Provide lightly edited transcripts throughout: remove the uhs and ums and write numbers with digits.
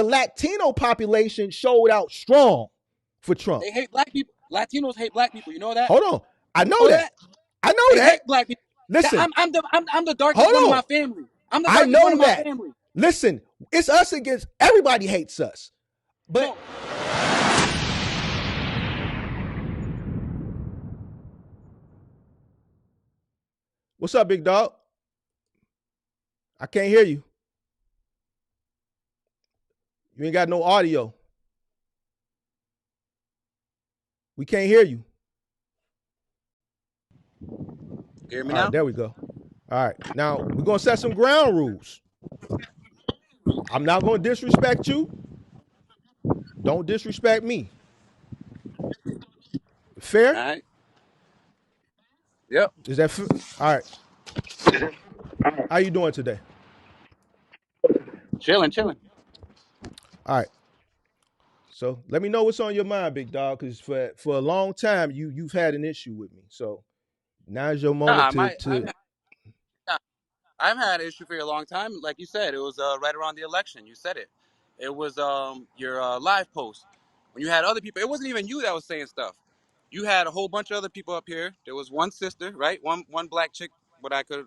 Latino population showed out strong for Trump. They hate black people. Latinos hate black people. You know that? Hold on. I know You know that. that? I know They that. hate black people. Listen, I'm the darkest one in hold my on. family. I'm the I darkest one know in my that. family. Listen, it's us against everybody hates us. But No. what's up, big dog? I can't hear you. You ain't got no audio. We can't hear you. Hear me All right, now? there we go. All right, now we're gonna set some ground rules. I'm not gonna disrespect you. Don't disrespect me. All Fair? right. Yep. Is that fair? All right? How you doing today? Chilling, chilling. All right. So let me know what's on your mind, big dog, because for a long time you've had an issue with me. So now's your moment Nah, to my to nah, I've had an issue for a long time. Like you said, it was right around the election. You said it. It was your live post when you had other people. It wasn't even you that was saying stuff. You had a whole bunch of other people up here. There was one sister, right? One black chick, what I could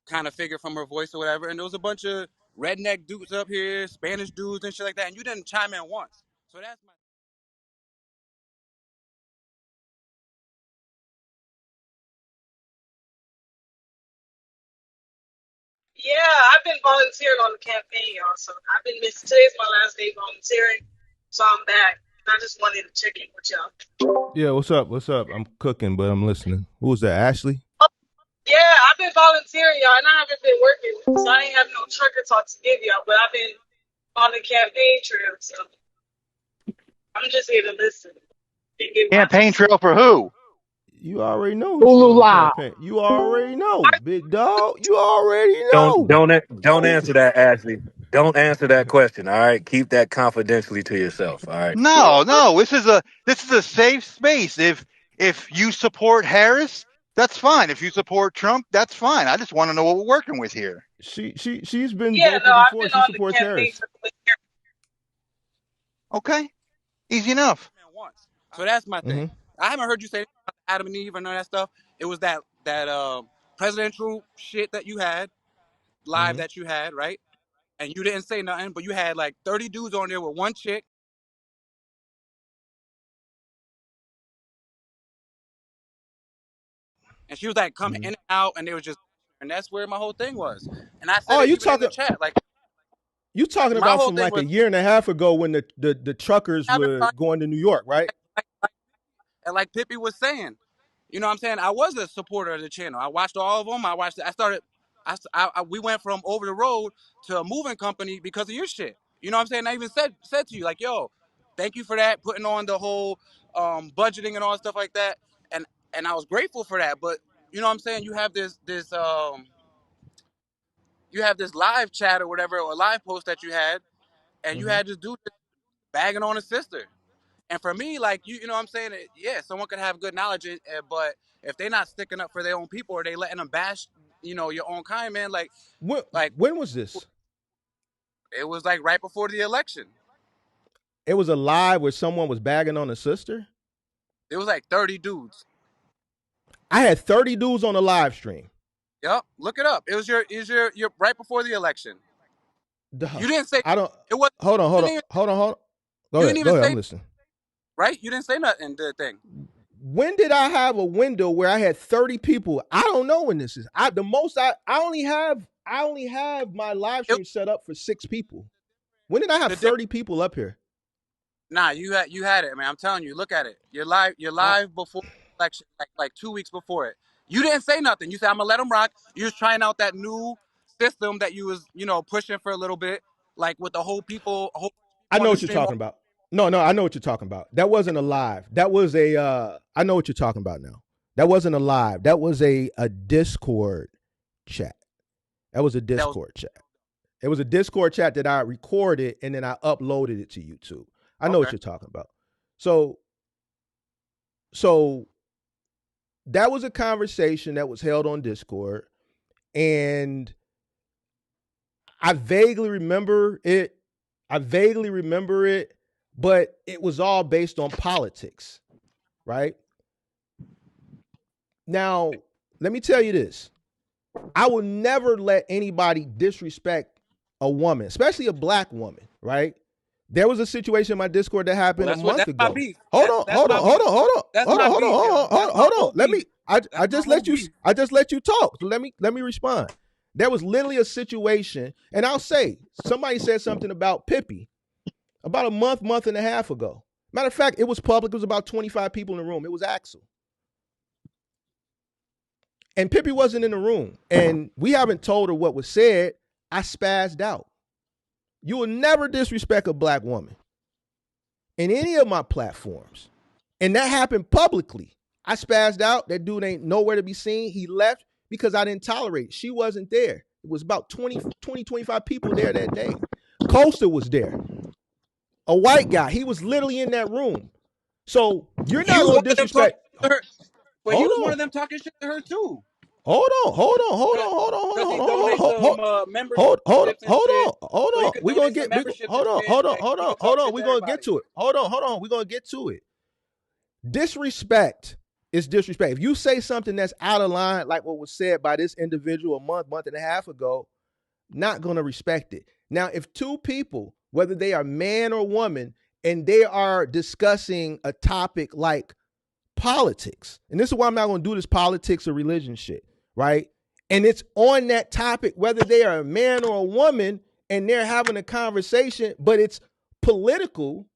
kind of figure from her voice or whatever. And there was a bunch of redneck dudes up here, Spanish dudes and shit like that. And you didn't chime in once. So that's my. Yeah, I've been volunteering on the campaign, y'all. So I've been missing. Today's my last day volunteering, so I'm back. And I just wanted to check in with y'all. Yeah, what's up? What's up? I'm cooking, but I'm listening. Who was that? Ashley? Yeah, I've been volunteering, y'all, and I haven't been working, so I ain't have no trucker talk to give y'all. But I've been on the campaign trail, so I'm just here to listen and give my Campaign trail for who? You already know who she Hulu on the Live. campaign. You already know, big dog. You already Don't know. don't don't answer that, Ashley. Don't answer that question. All right, keep that confidentially to yourself. All right. No, no. This is a safe space. If you support Harris, that's fine. If you support Trump, that's fine. I just want to know what we're working with here. She's been Yeah, no, vocal I've before. been She on the supports campaign Harris. trail. Okay, easy enough. Once. So that's my thing. Mm-hmm. I haven't heard you say Adam and Eve or none of that stuff. It was that presidential shit that you had, live Mm-hmm. that you had, right? And you didn't say nothing, but you had like 30 dudes on there with one chick. And she was like coming Mm-hmm. in and out, and they was just, and that's where my whole thing was. And I said Oh, it even in the chat. you talking My about whole from thing like was a year and a half ago when the truckers having were fun, going to New York, right? and like Pippi was saying, you know what I'm saying? I was a supporter of the channel. I watched all of them. I started, we went from over the road to a moving company because of your shit. You know what I'm saying? I even said to you, like, yo, thank you for that, putting on the whole budgeting and all stuff like that. And and I was grateful for that. But you know what I'm saying? You have this live chat or whatever, or live post that you had, and you Mm-hmm. had this dude bagging on his sister. And for me, like you know what I'm saying? Yeah, someone could have good knowledge, but if they're not sticking up for their own people or they letting them bash, your own kind, man, When like when was this? it was like right before the election. It was a live where someone was bagging on a sister. It was like 30 dudes. I had 30 dudes on the live stream. Yep, look it up. It was your right before the election. Duh. You didn't say I don't. it was. Hold on. You Hold on. didn't even, Hold on. Hold on. Go you ahead. didn't Go even ahead. I'm say listening. right. You didn't say nothing to the thing. When did I have a window where I had 30 people? I don't know when this is. I only have my live It, stream set up for 6 people. When did I have the difference. 30 people up here? Nah, you had it, man. I'm telling you. Look at it. You're I, live before the election, like 2 weeks before it. You didn't say nothing. You said I'm gonna let them rock. You was trying out that new system that you was pushing for a little bit, like with a whole I people know on the what you're stream. talking about. No, I know what you're talking about. That wasn't a live. That was a I know what you're talking about now. That wasn't a live. That was a Discord chat. That was a That was Discord chat. It was a Discord chat that I recorded and then I uploaded it to YouTube. I know what okay. you're talking about. So so that was a conversation that was held on Discord, and I vaguely remember it I vaguely remember it, but it was all based on politics, right? Now, let me tell you this. I will never let anybody disrespect a woman, especially a black woman, right? There was a situation in my Discord that Well, happened a month that's my ago. beef. Hold on, That's hold my on, hold beef. on, hold on, That's hold on, my hold on, beef, hold yo. on, That's my hold whole on. Let beef. me I That's my just whole let you beef. I just let you talk. So let me respond. There was literally a situation, and I'll say somebody said something about Pippi about a month and a half ago. Matter of fact, it was public. It was about 25 people in the room. It was Axel. And Pippi wasn't in the room. And we haven't told her what was said. I spazzed out. You will never disrespect a black woman in any of my platforms. And that happened publicly. I spazzed out. That dude ain't nowhere to be seen. He left because I didn't tolerate it. She wasn't there. It was about 25 people there that day. Coaster was there. A white guy. He was literally in that room. So you're not You going one to of them talking disrespect. to her, but he Hold was one on. of them talking shit to her too. Hold on, hold on, hold Cause, on, hold on, hold on, Cause he hold on, donates hold on, some memberships and shit. hold So he on. could We're gonna donate some get memberships and shit, and he could hold talk on. shit We're to gonna get everybody. to it. Hold on. We're gonna get to it. Disrespect is disrespect. If you say something that's out of line, like what was said by this individual a month and a half ago, not gonna respect it. Now, if two people, whether they are man or woman, and they are discussing a topic like politics, and this is why I'm not going to do this politics or religion shit, right? And it's on that topic, whether they are a man or a woman, and they're having a conversation, but it's political,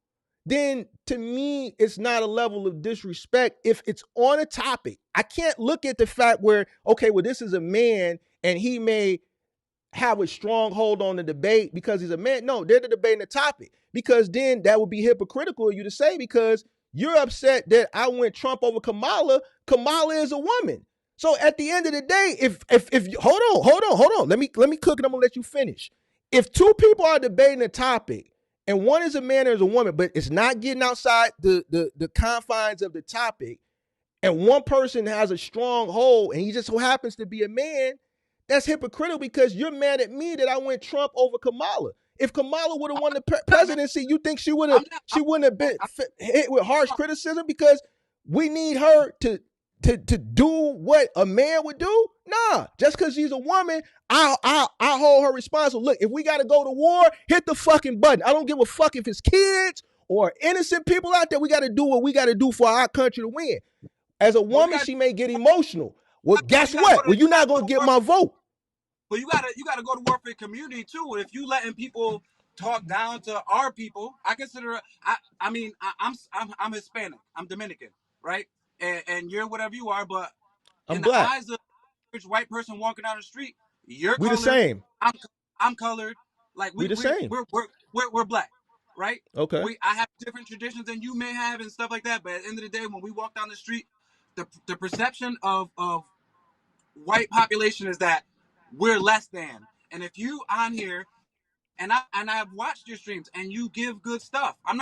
then to me, it's not a level of disrespect if it's on a topic. I can't look at the fact where, okay, well, this is a man and he may have a strong hold on the debate because he's a man. No, they're debating the topic, because then that would be hypocritical of you to say, because you're upset that I went Trump over Kamala. Kamala is a woman. So at the end of the day, if hold on, let me cook and I'm gonna let you finish. If two people are debating a topic and one is a man or is a woman, but it's not getting outside the confines of the topic, and one person has a strong hold and he just so happens to be a man, that's hypocritical, because you're mad at me that I went Trump over Kamala. If Kamala would have won the Not mad. presidency, you think I'm not. she wouldn't have been hit with harsh criticism because we need her to do what a man would do? Nah, just because she's a woman, I hold her responsible. Look, if we got to go to war, hit the fucking button. I don't give a fuck if it's kids or innocent people out there. We got to do what we got to do for our country to win. As a But we woman, got. she may get emotional. Well, But guess what? Well, you you're gotta not go gonna to get war. my vote. But you gotta go to war for your community too. If you letting people talk down to our people, I consider. I mean, I'm Hispanic. I'm Dominican, right? And you're whatever you are, but I'm in the black. eyes of a white person walking down the street, you're We the colored. same. I'm I'm colored. Like We the same. we're black, right? Okay. I have different traditions than you may have and stuff like that. But at the end of the day, when we walk down the street, the perception of white population is that we're less than. And if you on here I've watched your streams and you give good stuff. I've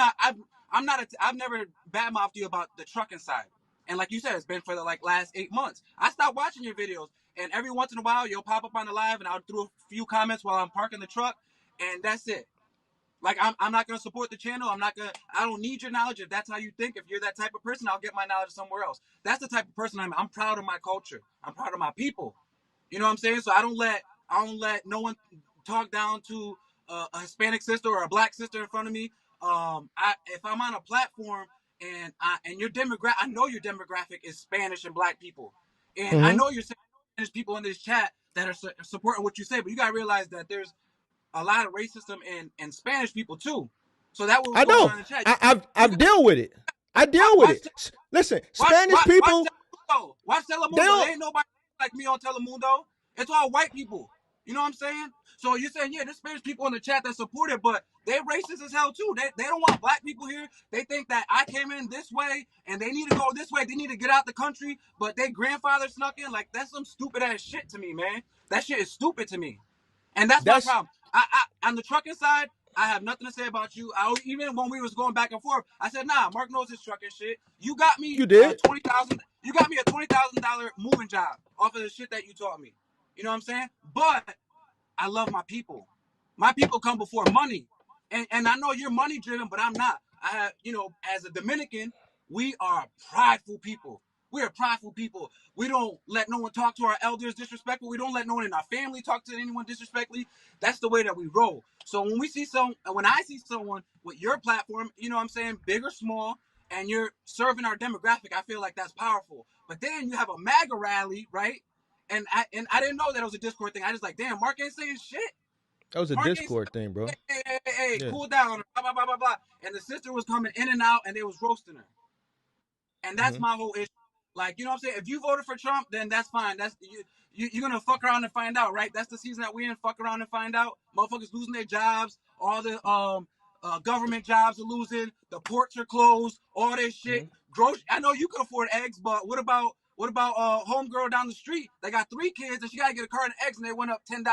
never badmouthed you about the trucking side. And like you said, it's been for the like last 8 months. I stopped watching your videos, and every once in a while you'll pop up on the live, and I'll throw a few comments while I'm parking the truck, and that's it. Like I'm not gonna support the channel. I don't need your knowledge. If that's how you think, if you're that type of person, I'll get my knowledge somewhere else. That's the type of person I'm proud of my culture. I'm proud of my people. You know what I'm saying? So I don't let no one talk down to a Hispanic sister or a black sister in front of me. If I'm on a platform and your demographic, I know your demographic is Spanish and black people, and I Mm-hmm. know you're Spanish people in this chat that are supporting what you say. But you gotta realize that there's a lot of racism in Spanish people too. So that was I going on know. in the chat. You I've got dealt with it. I deal with watch it. Listen, Spanish watch people, Telemundo. Watch they Telemundo. don't. There ain't nobody like me on Telemundo. It's all white people. You know what I'm saying? So you're saying, yeah, there's Spanish people in the chat that support it, but they racist as hell too. They don't want black people here. They think that I came in this way and they need to go this way. They need to get out the country, but their grandfather snuck in. Like, that's some stupid ass shit to me, man. That shit is stupid to me. And that's my That's problem. On the trucking side, I have nothing to say about you. Even when we was going back and forth, I said, nah, Mark knows his trucking shit. You got me you did. $20,000. You got me a $20,000 moving job off of the shit that you taught me. You know what I'm saying? But I love my people. My people come before money. And I know you're money driven, but I'm not. I have, as a Dominican, we are prideful people. We are prideful people. We don't let no one talk to our elders disrespectful. We don't let no one in our family talk to anyone disrespectfully. That's the way that we roll. So when I see someone with your platform, you know what I'm saying, big or small, and you're serving our demographic, I feel like that's powerful. But then you have a MAGA rally, right? And I didn't know that it was a Discord thing. I just like, damn, Mark ain't saying shit. That was a Mark ain't Discord thing, bro. hey, Yeah. cool down, blah, blah, blah, blah, blah. And the sister was coming in and out, and they was roasting her. And that's Mm-hmm. my whole issue. Like, you know what I'm saying? If you voted for Trump, then that's fine. That's you're gonna fuck around and find out, right? That's the season that we in. Fuck around and find out. Motherfuckers losing their jobs. All the government jobs are losing. The ports are closed. All this shit. I know you can afford eggs, but what about homegirl down the street? They got 3 kids and she gotta get a carton of eggs and they went up $10.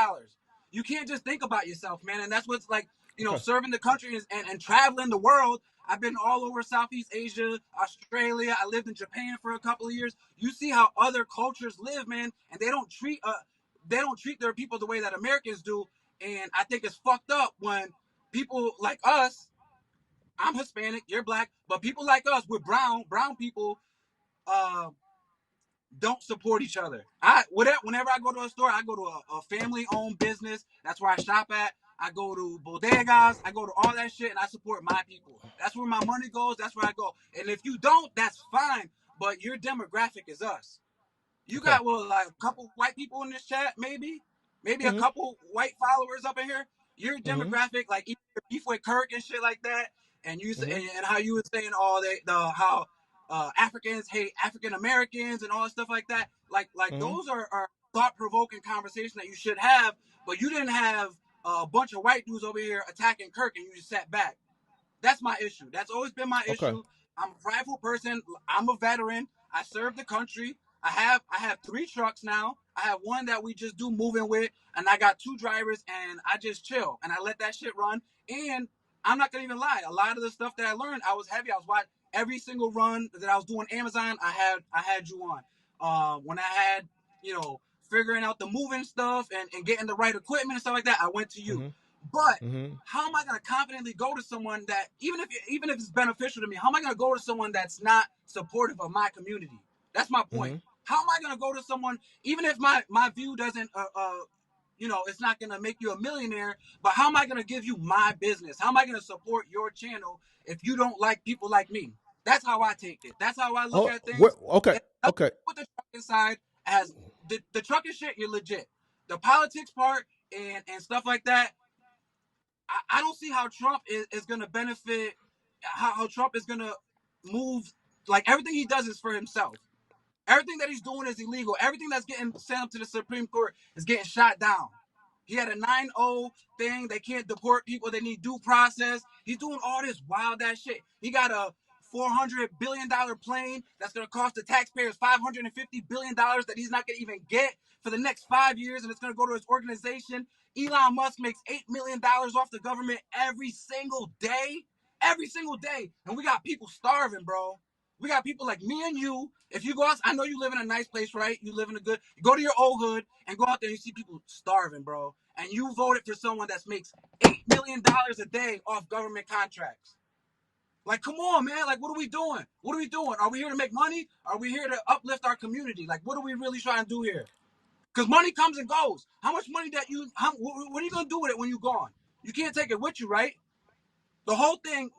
You can't just think about yourself, man. And that's what's like, Okay. serving the country and traveling the world. I've been all over Southeast Asia, Australia. I lived in Japan for a couple of years. You see how other cultures live, man, and they don't treat their people the way that Americans do. And I think it's fucked up when people like us, I'm Hispanic, you're black, but people like us, we're brown people, uh, don't support each other. Whenever I go to a store, I go to a family-owned business. That's where I shop at. I go to bodegas. I go to all that shit, and I support my people. That's where my money goes. That's where I go. And if you don't, that's fine. But your demographic is us. You Okay. got like a couple white people in this chat, maybe a Mm-hmm. couple white followers up in here. Your Mm-hmm. demographic, like even beef with Kirk and shit like that, and Mm-hmm. and how you were saying all how Africans hate African Americans and all that stuff like that. Like Mm-hmm. those are thought provoking conversations that you should have, but you didn't have a bunch of white dudes over here attacking Kirk, and you just sat back. That's my issue. That's always been my Okay. issue. I'm a prideful person. I'm a veteran. I served the country. I have 3 trucks now. I have one that we just do moving with, and I got 2 drivers, and I just chill and I let that shit run. And I'm not gonna even lie. A lot of the stuff that I learned, I was heavy. I was watching every single run that I was doing Amazon. I had you on. When I had figuring out the moving stuff and getting the right equipment and stuff like that, I went to you. Mm-hmm. But Mm-hmm. how am I going to confidently go to someone that even if it's beneficial to me, how am I going to go to someone that's not supportive of my community? That's my point. Mm-hmm. How am I going to go to someone even if my view doesn't it's not going to make you a millionaire, but how am I going to give you my business? How am I going to support your channel if you don't like people like me? That's how I take it. That's how I look Oh, at things. okay. It's nothing Okay. with the trucking side as the trucking shit, you're legit. The politics part and stuff like that, I don't see how Trump is going to benefit, how Trump is going to move. Like everything he does is for himself. Everything that he's doing is illegal. Everything that's getting sent up to the Supreme Court is getting shot down. He had a 9-0 thing. They can't deport people. They need due process. He's doing all this wild ass shit. He got a $400 billion plane that's going to cost the taxpayers $550 billion that he's not going to even get for the next 5 years, and it's going to go to his organization. Elon Musk makes $8 million off the government every single day. Every single day. And we got people starving, bro. We got people like me and you. If you go out, I know you live in a nice place, right? You live in a good, you go to your old hood and go out there and you see people starving, bro. And you voted for someone that makes $8 million a day off government contracts. Like, come on, man. Like, what are we doing? What are we doing? Are we here to make money? Are we here to uplift our community? Like, what are we really trying to do here? Because money comes and goes. How much money what are you going to do with it when you're gone? You can't take it with you, right? The whole thing,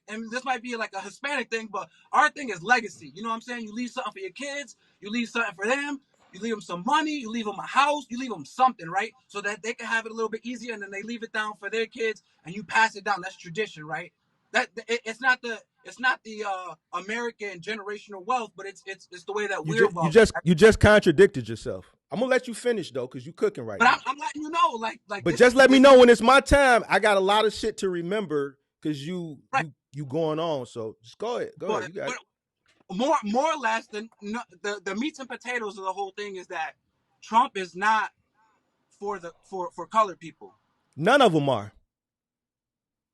and this might be like a Hispanic thing, but our thing is legacy. You know what I'm saying? You leave something for your kids, you leave something for them, you leave them some money, you leave them a house, you leave them something, right? So that they can have it a little bit easier, and then they leave it down for their kids, and you pass it down. That's tradition, right? It's not the American generational wealth, but it's the way that You we're just you wealthy. just you just contradicted yourself. I'm gonna let you finish though, because you cooking right But now. I'm letting you know, like But this just let me this know when it's my time. I got a lot of shit to remember because you right. you going on. So just go ahead. Go ahead. But You got it. more or less the meats and potatoes of the whole thing is that Trump is not for colored people. None of them are.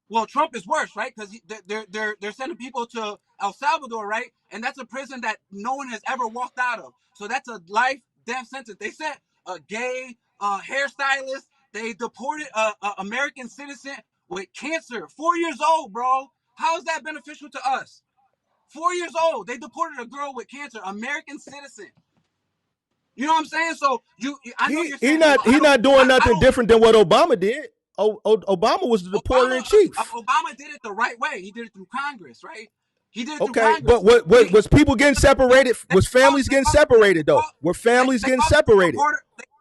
Well, Trump is worse, right? Because they're sending people to El Salvador, right? And that's a prison that no one has ever walked out of. So that's a life death sentence. They sent a gay hairstylist. They deported a American citizen with cancer, 4 years old, bro. How is that beneficial to us? 4 years old. They deported a girl with cancer, American citizen. You know what I'm saying? So I know you're He saying, well, not he not doing I nothing don't. different than what Obama did. Obama was the deporter in chief. Obama did it the right way. He did it through Congress, right? He did it through Okay, Congress. but what was people getting separated? Was families getting separated though? Were families getting separated?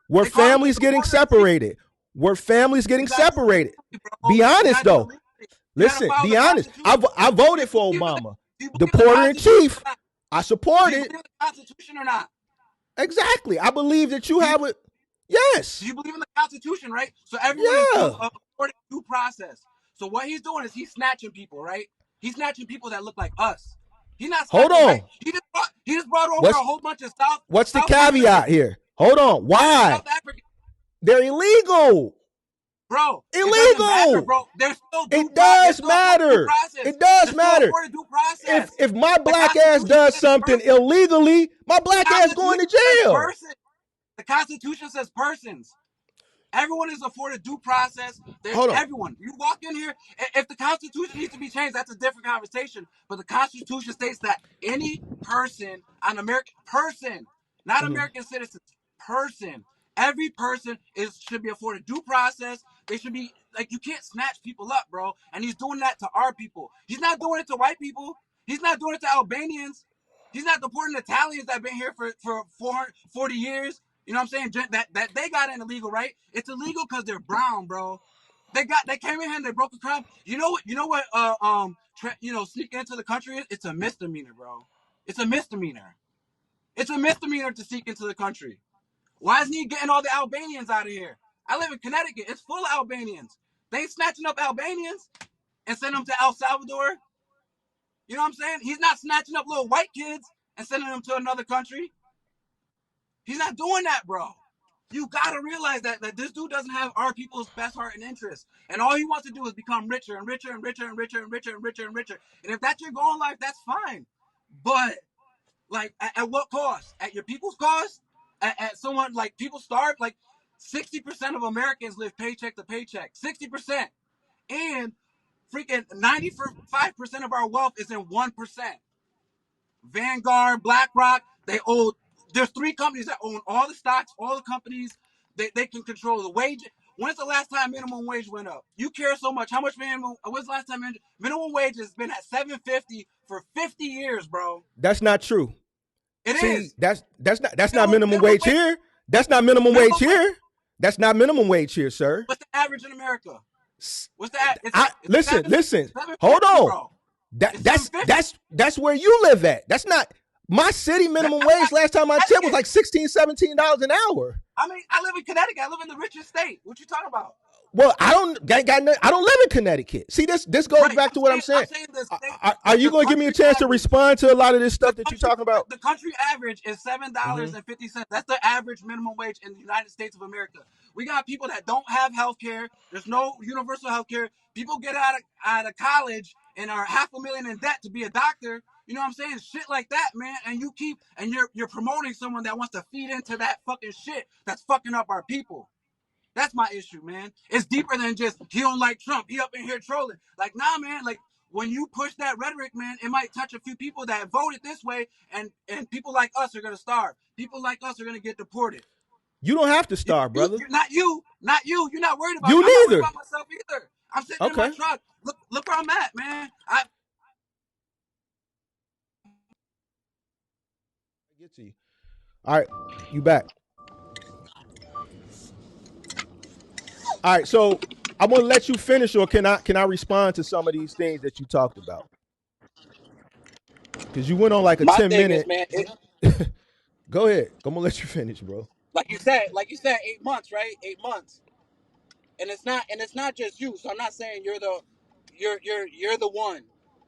Were families getting separated? Were families getting separated? Be honest though. Listen, be honest. I voted for Obama. Deporter in chief. I support it. Do you believe in the Constitution or not? Exactly. I believe that you have it. Yes. Do you believe in the Constitution, right? So everyone is afforded due process. So what he's doing is he's snatching people, right? He's snatching people that look like us. He's not snatching. Hold on. Right? He just brought over a whole bunch of South. What's the caveat here? Hold on. Why? South African. They're illegal. Bro, illegal. It matter, bro. There's still it does matter. It does matter. If my black ass does something illegally, my black ass going to jail. The Constitution says persons. Everyone is afforded due process. Everyone. You walk in here. If the Constitution needs to be changed, that's a different conversation. But the Constitution states that any person, an American person, not American citizens, person, every person should be afforded due process. They should be like, you can't snatch people up, bro. And he's doing that to our people. He's not doing it to white people. He's not doing it to Albanians. He's not deporting Italians that have been here for 440 years. You know what I'm saying? That they got in illegal, right? It's illegal because they're brown, bro. They came in here and they broke the crime. You know what? Sneaking into the country is? It's a misdemeanor, bro. It's a misdemeanor. It's a misdemeanor to sneak into the country. Why isn't he getting all the Albanians out of here? I live in Connecticut. It's full of Albanians. They ain't snatching up Albanians and sending them to El Salvador. You know what I'm saying? He's not snatching up little white kids and sending them to another country. He's not doing that, bro. You gotta realize that this dude doesn't have our people's best heart and interest. And all he wants to do is become richer and richer and richer and richer and richer and richer and richer. And if that's your goal in life, that's fine. But like at what cost? At your people's cost? At someone like people starve? Like 60% of Americans live paycheck to paycheck. 60%. And freaking 95% of our wealth is in 1%. Vanguard, BlackRock, there's 3 companies that own all the stocks, all the companies. They can control the wage. When's the last time minimum wage went up? You care so much. How much when's the last time minimum wage has been at $7.50 for 50 years, bro? That's not true. It is. That's not minimum wage here. That's not minimum wage here. That's not minimum wage here, sir. What's the average in America? What's the listen. Hold on. That's where you live at. That's not my city minimum wage. Last time I checked was like $16, $17 an hour. I mean, I live in Connecticut. I live in the richest state. What you talking about? Well, I don't live in Connecticut. See, this goes back to what I'm saying. Are you going to give me a chance to respond to a lot of this stuff that you're talking about? The country average is $7.50. That's the average minimum wage in the United States of America. We got people that don't have health care. There's no universal health care. People get out of college and are $500,000 in debt to be a doctor. You know what I'm saying? Shit like that, man. And you're promoting someone that wants to feed into that fucking shit that's fucking up our people. That's my issue, man. It's deeper than just he don't like Trump. He up in here trolling. Like, nah, man. Like, when you push that rhetoric, man, it might touch a few people that voted this way, and people like us are gonna starve. People like us are gonna get deported. You don't have to starve, brother. Not you. You're not worried about you. I'm neither. not worried about myself either. I'm sitting in my truck. Look where I'm at, man. I get to you. All right, you back. All right, so I'm gonna let you finish, or can I respond to some of these things that you talked about? Because you went on like a 10-minute. Go ahead. I'm gonna let you finish, bro. Like you said, 8 months, right? 8 months, and it's not just you. So I'm not saying you're the one.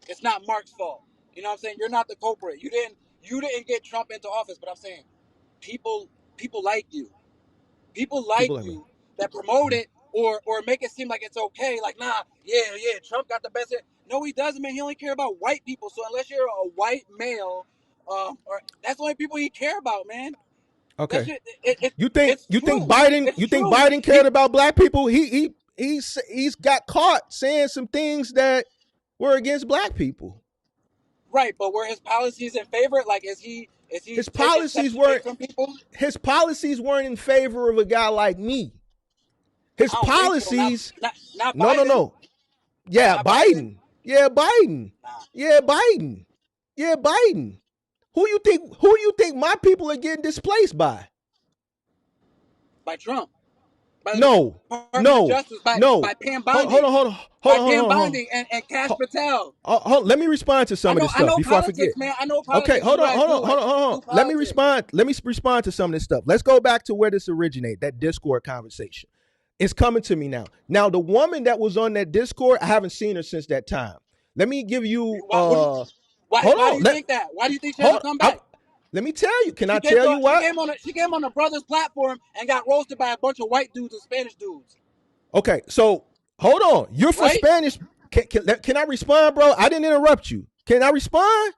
It's not Mark's fault. You know what I'm saying? You're not the culprit. You didn't get Trump into office, but I'm saying people like you. People like you that promote it or make it seem like it's okay. Like, nah, yeah, Trump got the best. No, he doesn't, man. He only care about white people. So unless you're a white male, or that's the only people he care about, man. Okay. You think Biden cared about black people? He he's got caught saying some things that were against black people. Right, but were his policies in favor? Like, is he His taking policies steps away weren't from people? his policies weren't in favor of a guy like me. His I don't think so. policies, Not no, no, Biden. no. Yeah, Not Biden. Yeah, Biden. Nah. Yeah, Biden. Yeah, Biden. Who you think my people are getting displaced by? By Trump. By the No. Department No. of Justice, No. by Pam Hold Bondi. on. By Pam Bondi and Cash Patel. Let me respond to some of this I stuff know before politics, I forget. man. I know politics. Okay, hold on. Let me respond. Let me respond to some of this stuff. Let's go back to where this originated, that Discord conversation. It's coming to me now. Now, the woman that was on that Discord, I haven't seen her since that time. Let me give you. Why do you think that? Why do you think she hasn't come back? Let me tell you. Can I tell you what? She came on a brother's platform and got roasted by a bunch of white dudes and Spanish dudes. Okay, so hold on. You're for Spanish. Can I respond, bro? I didn't interrupt you. Can I respond?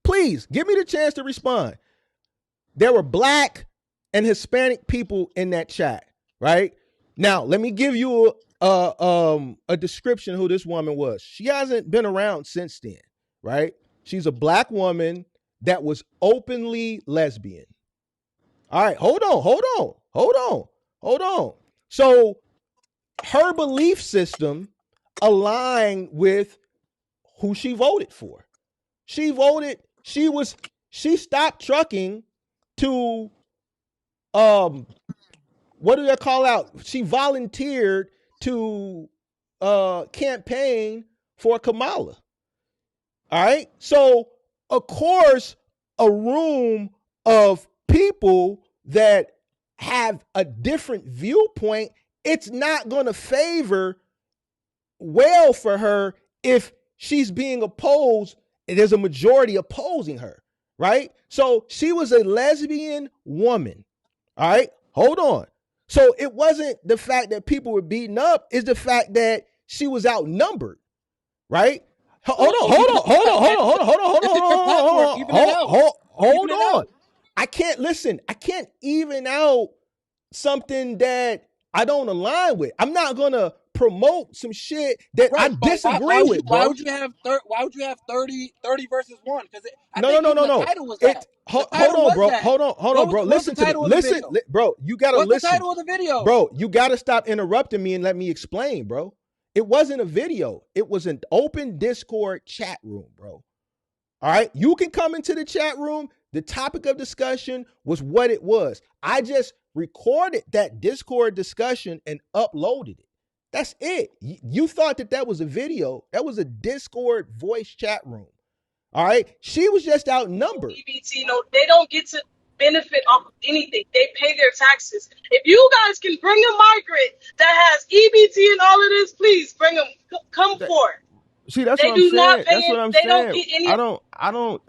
Please give me the chance to respond. There were black and Hispanic people in that chat, right? Now, let me give you a description of who this woman was. She hasn't been around since then, right? She's a black woman that was openly lesbian. All right, hold on. So her belief system aligned with who she voted for. She stopped trucking to what do they call out? She volunteered to campaign for Kamala. All right. So, of course, a room of people that have a different viewpoint, it's not going to favor well for her if she's being opposed. There's a majority opposing her, right? So she was a lesbian woman. All right. Hold on. So it wasn't the fact that people were beaten up, it's the fact that she was outnumbered, right? Hold on. I can't even out something that I don't align with. I'm not gonna promote some shit that I disagree with, bro. Why would you have 30 versus 1? Because No. The title was that. Hold on, bro. Listen, bro. You gotta listen. What's the title of the video, bro? You gotta stop interrupting me and let me explain, bro. It wasn't a video. It was an open Discord chat room, bro. All right, you can come into the chat room. The topic of discussion was what it was. I just recorded that Discord discussion and uploaded it. That's it. You thought that was a video. That was a Discord voice chat room. All right. She was just outnumbered. EBT, no, they don't get to benefit off of anything. They pay their taxes. If you guys can bring a migrant that has EBT and all of this, please bring them. Come forward. See, that's what I'm saying. That's what I'm saying. Don't get any.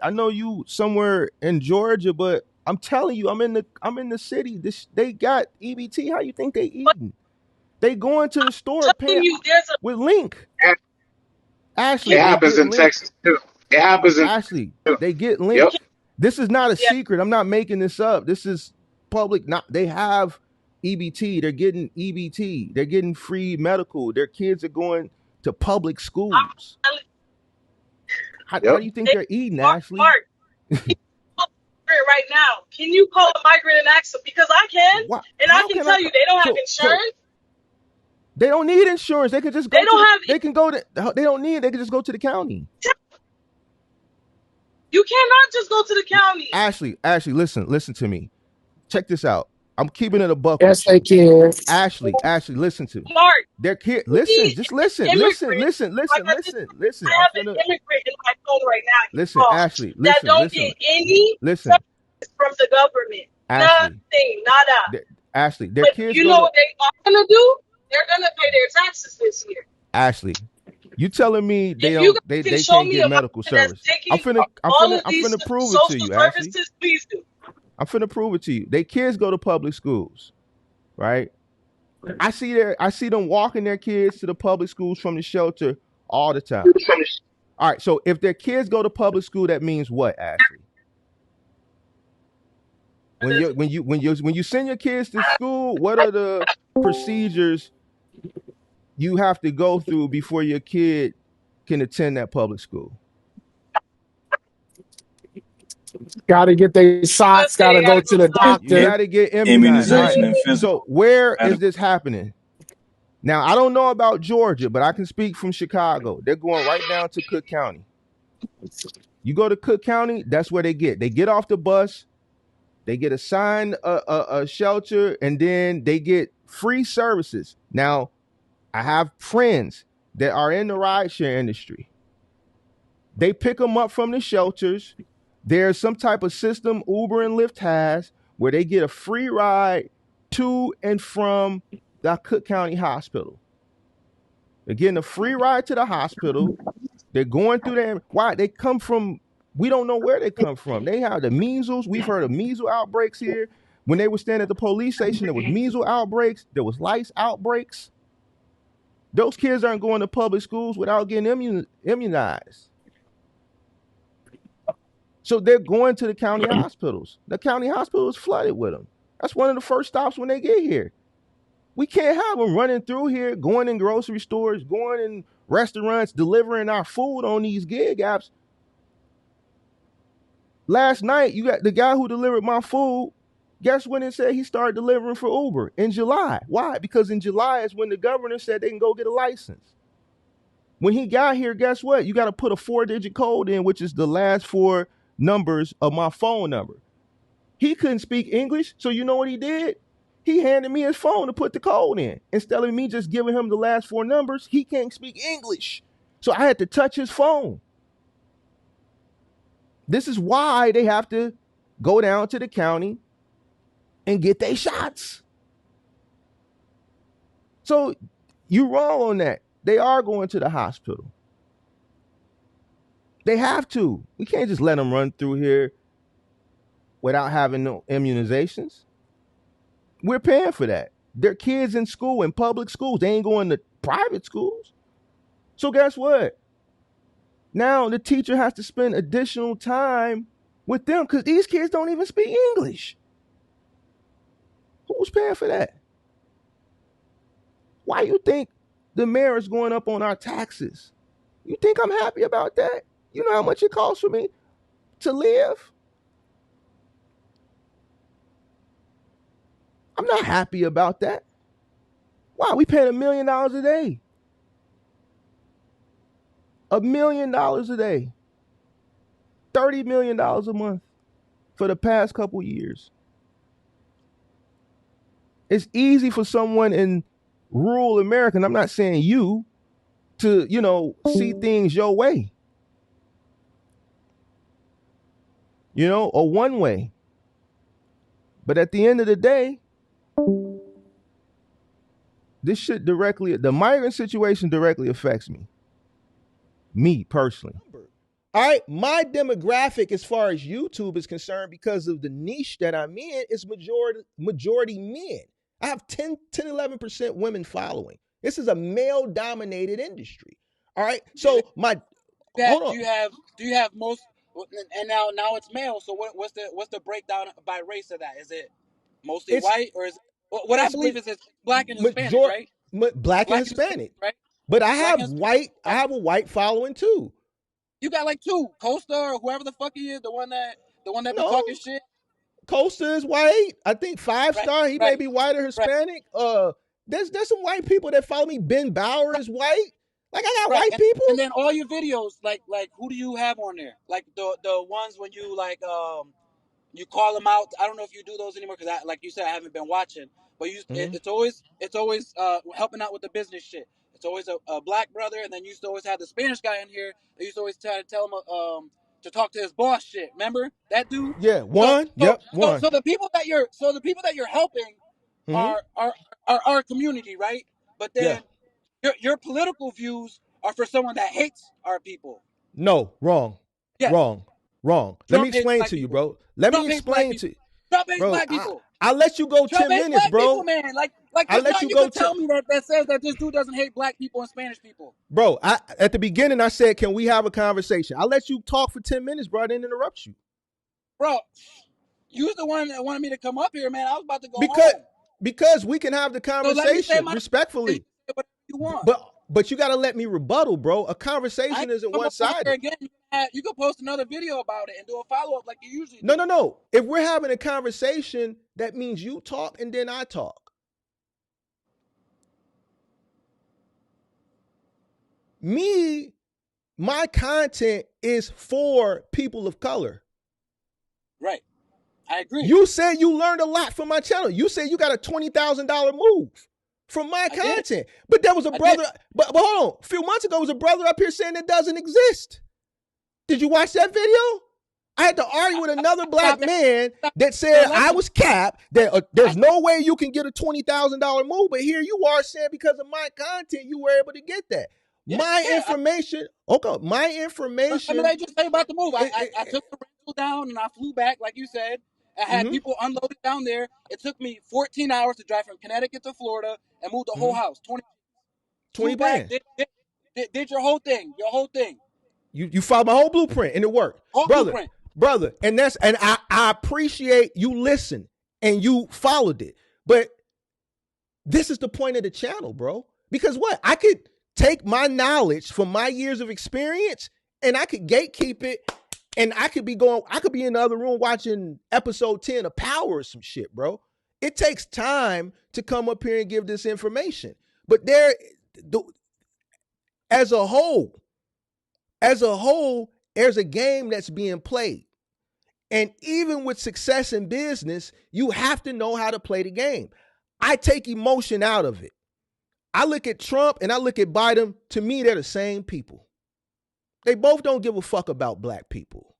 I know you somewhere in Georgia, but I'm telling you, I'm in the city. They got EBT. How you think they eating? They going to the store paying with Link. Ashley, it happens in Texas too. It happens in Ashley. They get Link. Yep. This is not a secret. I'm not making this up. This is public. They have EBT. They're getting EBT. They're getting free medical. Their kids are going to public schools. How do you think they're eating, Ashley? Mark, right now, can you call a migrant and ask them? Because I can, and I can tell you they don't have insurance. They don't need insurance. They can just go. They can just go to the county. You cannot just go to the county. Ashley, listen to me. Check this out. I'm keeping it a buck. Yes, they can. Ashley, listen to me. Mark, they're here. Listen. Listen. I have an immigrant in my phone right now. Listen, Ashley. That don't get any service from the government. Nothing, nada. Ashley, their kids. You know what they are gonna do? They're gonna pay their taxes this year. Ashley, you telling me they can't get medical service? I'm finna prove it to you, Ashley. Please do. I'm finna prove it to you. They kids go to public schools, right? I see them walking their kids to the public schools from the shelter all the time. All right, so if their kids go to public school, that means what, Ashley? When you send your kids to school, what are the procedures you have to go through before your kid can attend that public school. Got to get their shots. Got to go to the You doctor. got to get immunized. Immunization Right? and physical. So where is this happening? Now, I don't know about Georgia, but I can speak from Chicago. They're going right down to Cook County. You go to Cook County, that's where they get. They get off the bus, they get assigned a shelter, and then they get free services. Now, I have friends that are in the rideshare industry. They pick them up from the shelters. There's some type of system Uber and Lyft has where they get a free ride to and from the Cook County Hospital. They're getting a free ride to the hospital. They're going through there. Why? They come from, we don't know where they come from. They have the measles. We've heard of measles outbreaks here. When they were standing at the police station, there was measles outbreaks. There was lice outbreaks. Those kids aren't going to public schools without getting immunized. So they're going to the county hospitals. The county hospital is flooded with them. That's one of the first stops when they get here. We can't have them running through here, going in grocery stores, going in restaurants, delivering our food on these gig apps. Last night, you got the guy who delivered my food. Guess when it said he started delivering for Uber? In July. Why? Because in July is when the governor said they can go get a license. When he got here, guess what? You got to put a 4-digit code in, which is the last 4 numbers of my phone number. He couldn't speak English, so you know what he did? He handed me his phone to put the code in. Instead of me just giving him the last 4 numbers, he can't speak English. So I had to touch his phone. This is why they have to go down to the county and get their shots. So you're wrong on that. They are going to the hospital. They have to. We can't just let them run through here without having no immunizations. We're paying for that. Their kids in school, in public schools. They ain't going to private schools. So guess what? Now the teacher has to spend additional time with them because these kids don't even speak English. Who's paying for that? Why you think the mayor is going up on our taxes? You think I'm happy about that? You know how much it costs for me to live? I'm not happy about that. Why? We paying $1 million a day. $1 million a day. $30 million a month for the past couple years. It's easy for someone in rural America, and I'm not saying you, to, see things your way. Or one way. But at the end of the day, this shit the migrant situation directly affects me. Me personally. All right, my demographic as far as YouTube is concerned, because of the niche that I'm in, is majority men. I have 11% women following. This is a male-dominated industry. All right, so hold on. Do you have most? And now it's male. So what's the breakdown by race of that? Is it mostly white, or is what I believe is it's black and Hispanic, right? Black and Hispanic, right? But I have white. I have a white following too. You got like 2, Costa or whoever the fuck he is, the one that be talking shit. Costa is white. I think 5-star. He may be white or Hispanic. There's some white people that follow me. Ben Bauer is white. Like, I got white people. And then all your videos, like who do you have on there? Like the ones when you you call them out. I don't know if you do those anymore because, like you said, I haven't been watching. But it's always helping out with the business shit. It's always a black brother, and then you used to always have the Spanish guy in here. They used to always try to tell him to talk to his boss shit. Remember that dude? Yeah, one. One. So the people that you're helping are our community, right? But then your political views are for someone that hates our people. No, wrong. Yeah. Wrong. Let me explain to you, bro. Let me explain to you. Trump hates black people. I'll let you go 10 minutes, bro. People, man. Like I'll let you go. Tell me that says that this dude doesn't hate black people and Spanish people. Bro, at the beginning I said, can we have a conversation? I'll let you talk for 10 minutes, bro. I didn't interrupt you. Bro, you was the one that wanted me to come up here, man. I was about to go home. Because we can have the conversation respectfully. Whatever you you want. But you got to let me rebuttal, bro. A conversation isn't one-sided. Again, you can post another video about it and do a follow-up like you usually do. No. If we're having a conversation, that means you talk and then I talk. My content is for people of color. Right. I agree. You said you learned a lot from my channel. You said you got a $20,000 move from my content. But there was a brother, but hold on. A few months ago, was a brother up here saying it doesn't exist. Did you watch that video? I had to argue with another black man that said I was capped, that there's no way you can get a $20,000 move, but here you are saying because of my content, you were able to get that. My information. Let me just tell you about the move. I took the rental down and I flew back, like you said. I had people unloaded down there. It took me 14 hours to drive from Connecticut to Florida and move the whole house. 20 grand. Did your whole thing. You followed my whole blueprint and it worked. Brother. And I appreciate you listen and you followed it. But this is the point of the channel, bro. Because what? I could take my knowledge from my years of experience and I could gatekeep it and I could be in the other room watching episode 10 of Power or some shit, bro. It takes time to come up here and give this information. But as a whole, there's a game that's being played. And even with success in business, you have to know how to play the game. I take emotion out of it. I look at Trump and I look at Biden. To me, they're the same people. They both don't give a fuck about black people.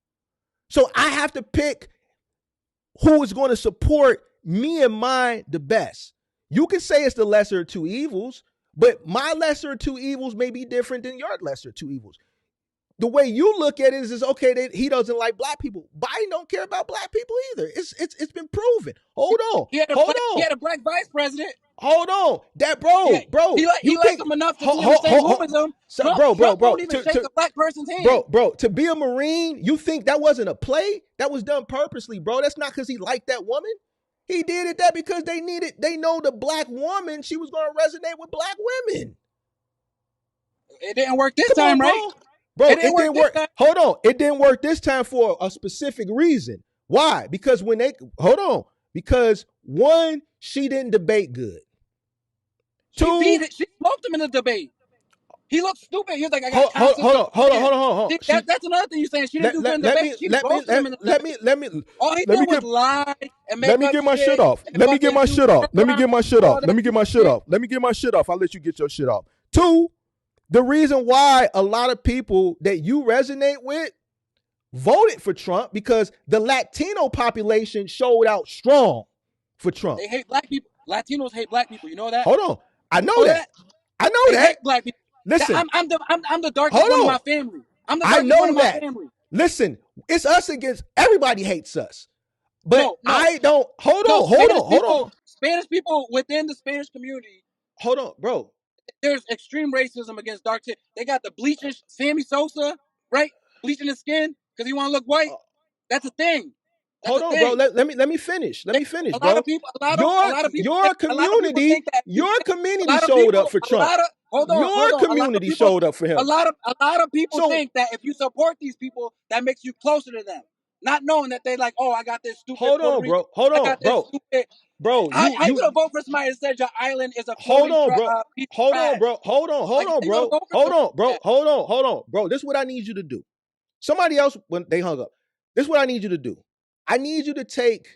So I have to pick who is going to support me and mine the best. You can say it's the lesser of two evils, but my lesser of two evils may be different than your lesser of two evils. The way you look at it is okay that he doesn't like black people. Biden don't care about black people either. It's been proven. Hold on. He had a black vice president. Hold on. Bro. He likes him enough to be in the same room as him. Trump won't even shake a black person's hand. Bro, to be a Marine, you think that wasn't a play? That was done purposely, bro. That's not because he liked that woman. He did it because they know the black woman, she was going to resonate with black women. It didn't work this time, right? Bro, it didn't work. Hold on. It didn't work this time for a specific reason. Why? Because because one, she didn't debate good. Two, she smoked him in the debate. He looked stupid. He was like, I got hold on. That's another thing you're saying. She didn't do good in the debate. She roasted him in the debate. All he did was lie and make up shit. Let me get my shit off. Let me get my shit off. I'll let you get your shit off. Two, the reason why a lot of people that you resonate with voted for Trump because the Latino population showed out strong for Trump. They hate black people. Latinos hate black people. You know that? Hold on. I know that. They hate black people. Listen. I'm the darkest one of my family. I'm the darkest one of my family. Listen, it's us against everybody hates us. But no. I don't. Hold on. Spanish people within the Spanish community. Hold on, bro. There's extreme racism against dark skin. They got the bleaching Sammy Sosa, right? Bleaching his skin because he want to look white. That's a thing. Hold on, bro. Let me finish. Bro. Your community showed up for Trump. Your community showed up for him. A lot of people think that if you support these people, that makes you closer to them. Not knowing that they like, oh, I got this stupid. Hold on, bro. Bro, I could vote for somebody that said your island is a. Hold on, bro. This is what I need you to do. Somebody else, when they hung up, this is what I need you to do. I need you to take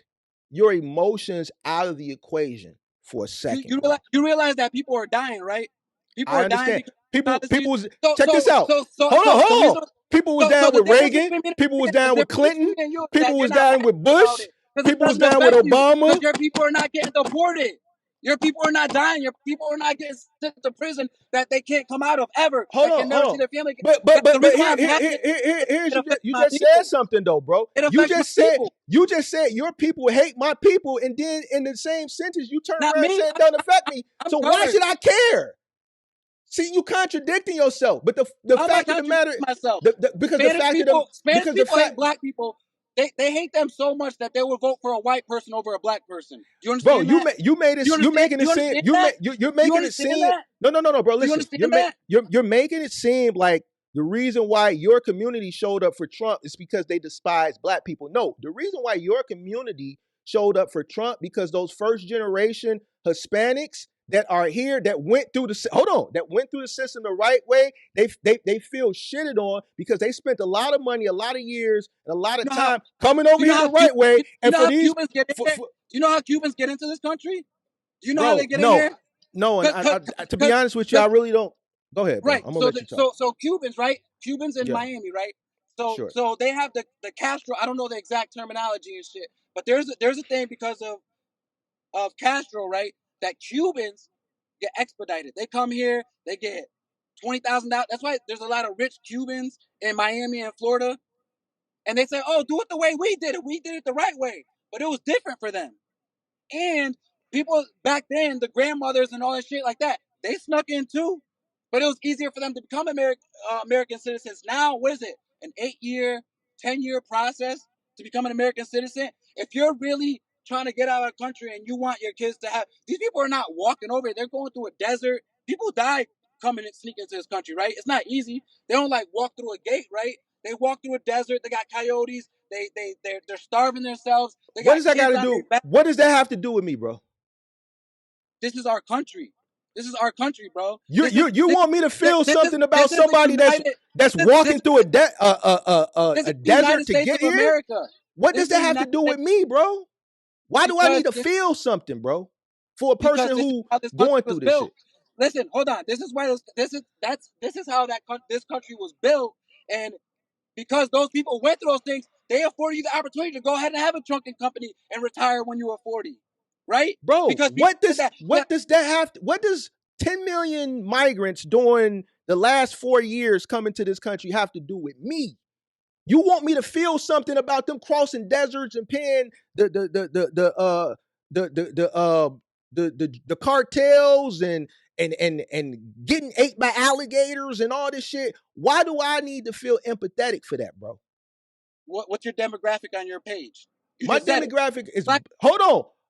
your emotions out of the equation for a second. You realize that people are dying, right? People are dying. People was, check this out. Hold on. People was down with Reagan. People was down with Clinton. People was down with Bush. People was down with Obama. Your people are not getting deported. Your people are not dying. Your people are not getting sent to prison that they can't come out of ever. Hold on. You just said something though, bro. You just said your people hate my people, and then in the same sentence you turn around and say it doesn't affect me. So why should I care? See, you contradicting yourself. But the fact of the matter, Spanish people hate black people They hate them so much that they will vote for a white person over a black person. Do you Bro, understand that? you made it. You're making it seem. You're You making it understand seem. that? No, bro. Do you Listen, understand that? you're making it seem like the reason why your community showed up for Trump is because they despise black people. No, the reason why your community showed up for Trump because those first generation Hispanics that are here that went through the system the right way, they feel shitted on because they spent a lot of money, a lot of years, and a lot of time coming over here the right way. And for these, Cubans get in here? Do you know how Cubans get into this country? Do you know how bro, they get in here? no, and to be honest with you, I really don't. Go ahead, bro. Right. I'm gonna let you talk. So Cubans, right? Cubans in Miami, right? So they have the Castro. I don't know the exact terminology and shit, but there's a thing because of Castro, right? That Cubans get expedited. They come here, they get $20,000. That's why there's a lot of rich Cubans in Miami and Florida, and they say, "Oh, do it the way we did it. We did it the right way," but it was different for them. And people back then, the grandmothers and all that shit like that, they snuck in too. But it was easier for them to become American citizens. Now, what is it? An 8-year, 10-year process to become an American citizen? If you're really trying to get out of the country and you want your kids to have, these people are not walking over. They're going through a desert. People die coming and sneaking into this country, right? It's not easy. They don't like walk through a gate, right? They walk through a desert. They got coyotes. They're starving themselves. What does that got to do? What does that have to do with me, bro? This is our country. This is our country, bro. You want me to feel something about somebody that's walking through a desert to get here? America. What does that have to do with me, bro? Why do I need to feel something, bro? For a person who going through this shit. Listen, hold on. This is why this is how this country was built, and because those people went through those things, they afforded you the opportunity to go ahead and have a trucking company and retire when you were 40. Right? Bro, what does 10 million migrants during the last 4 years coming to this country have to do with me? You want me to feel something about them crossing deserts and paying the cartels and getting ate by alligators and all this shit? Why do I need to feel empathetic for that, bro? What's your demographic on your page? My demographic is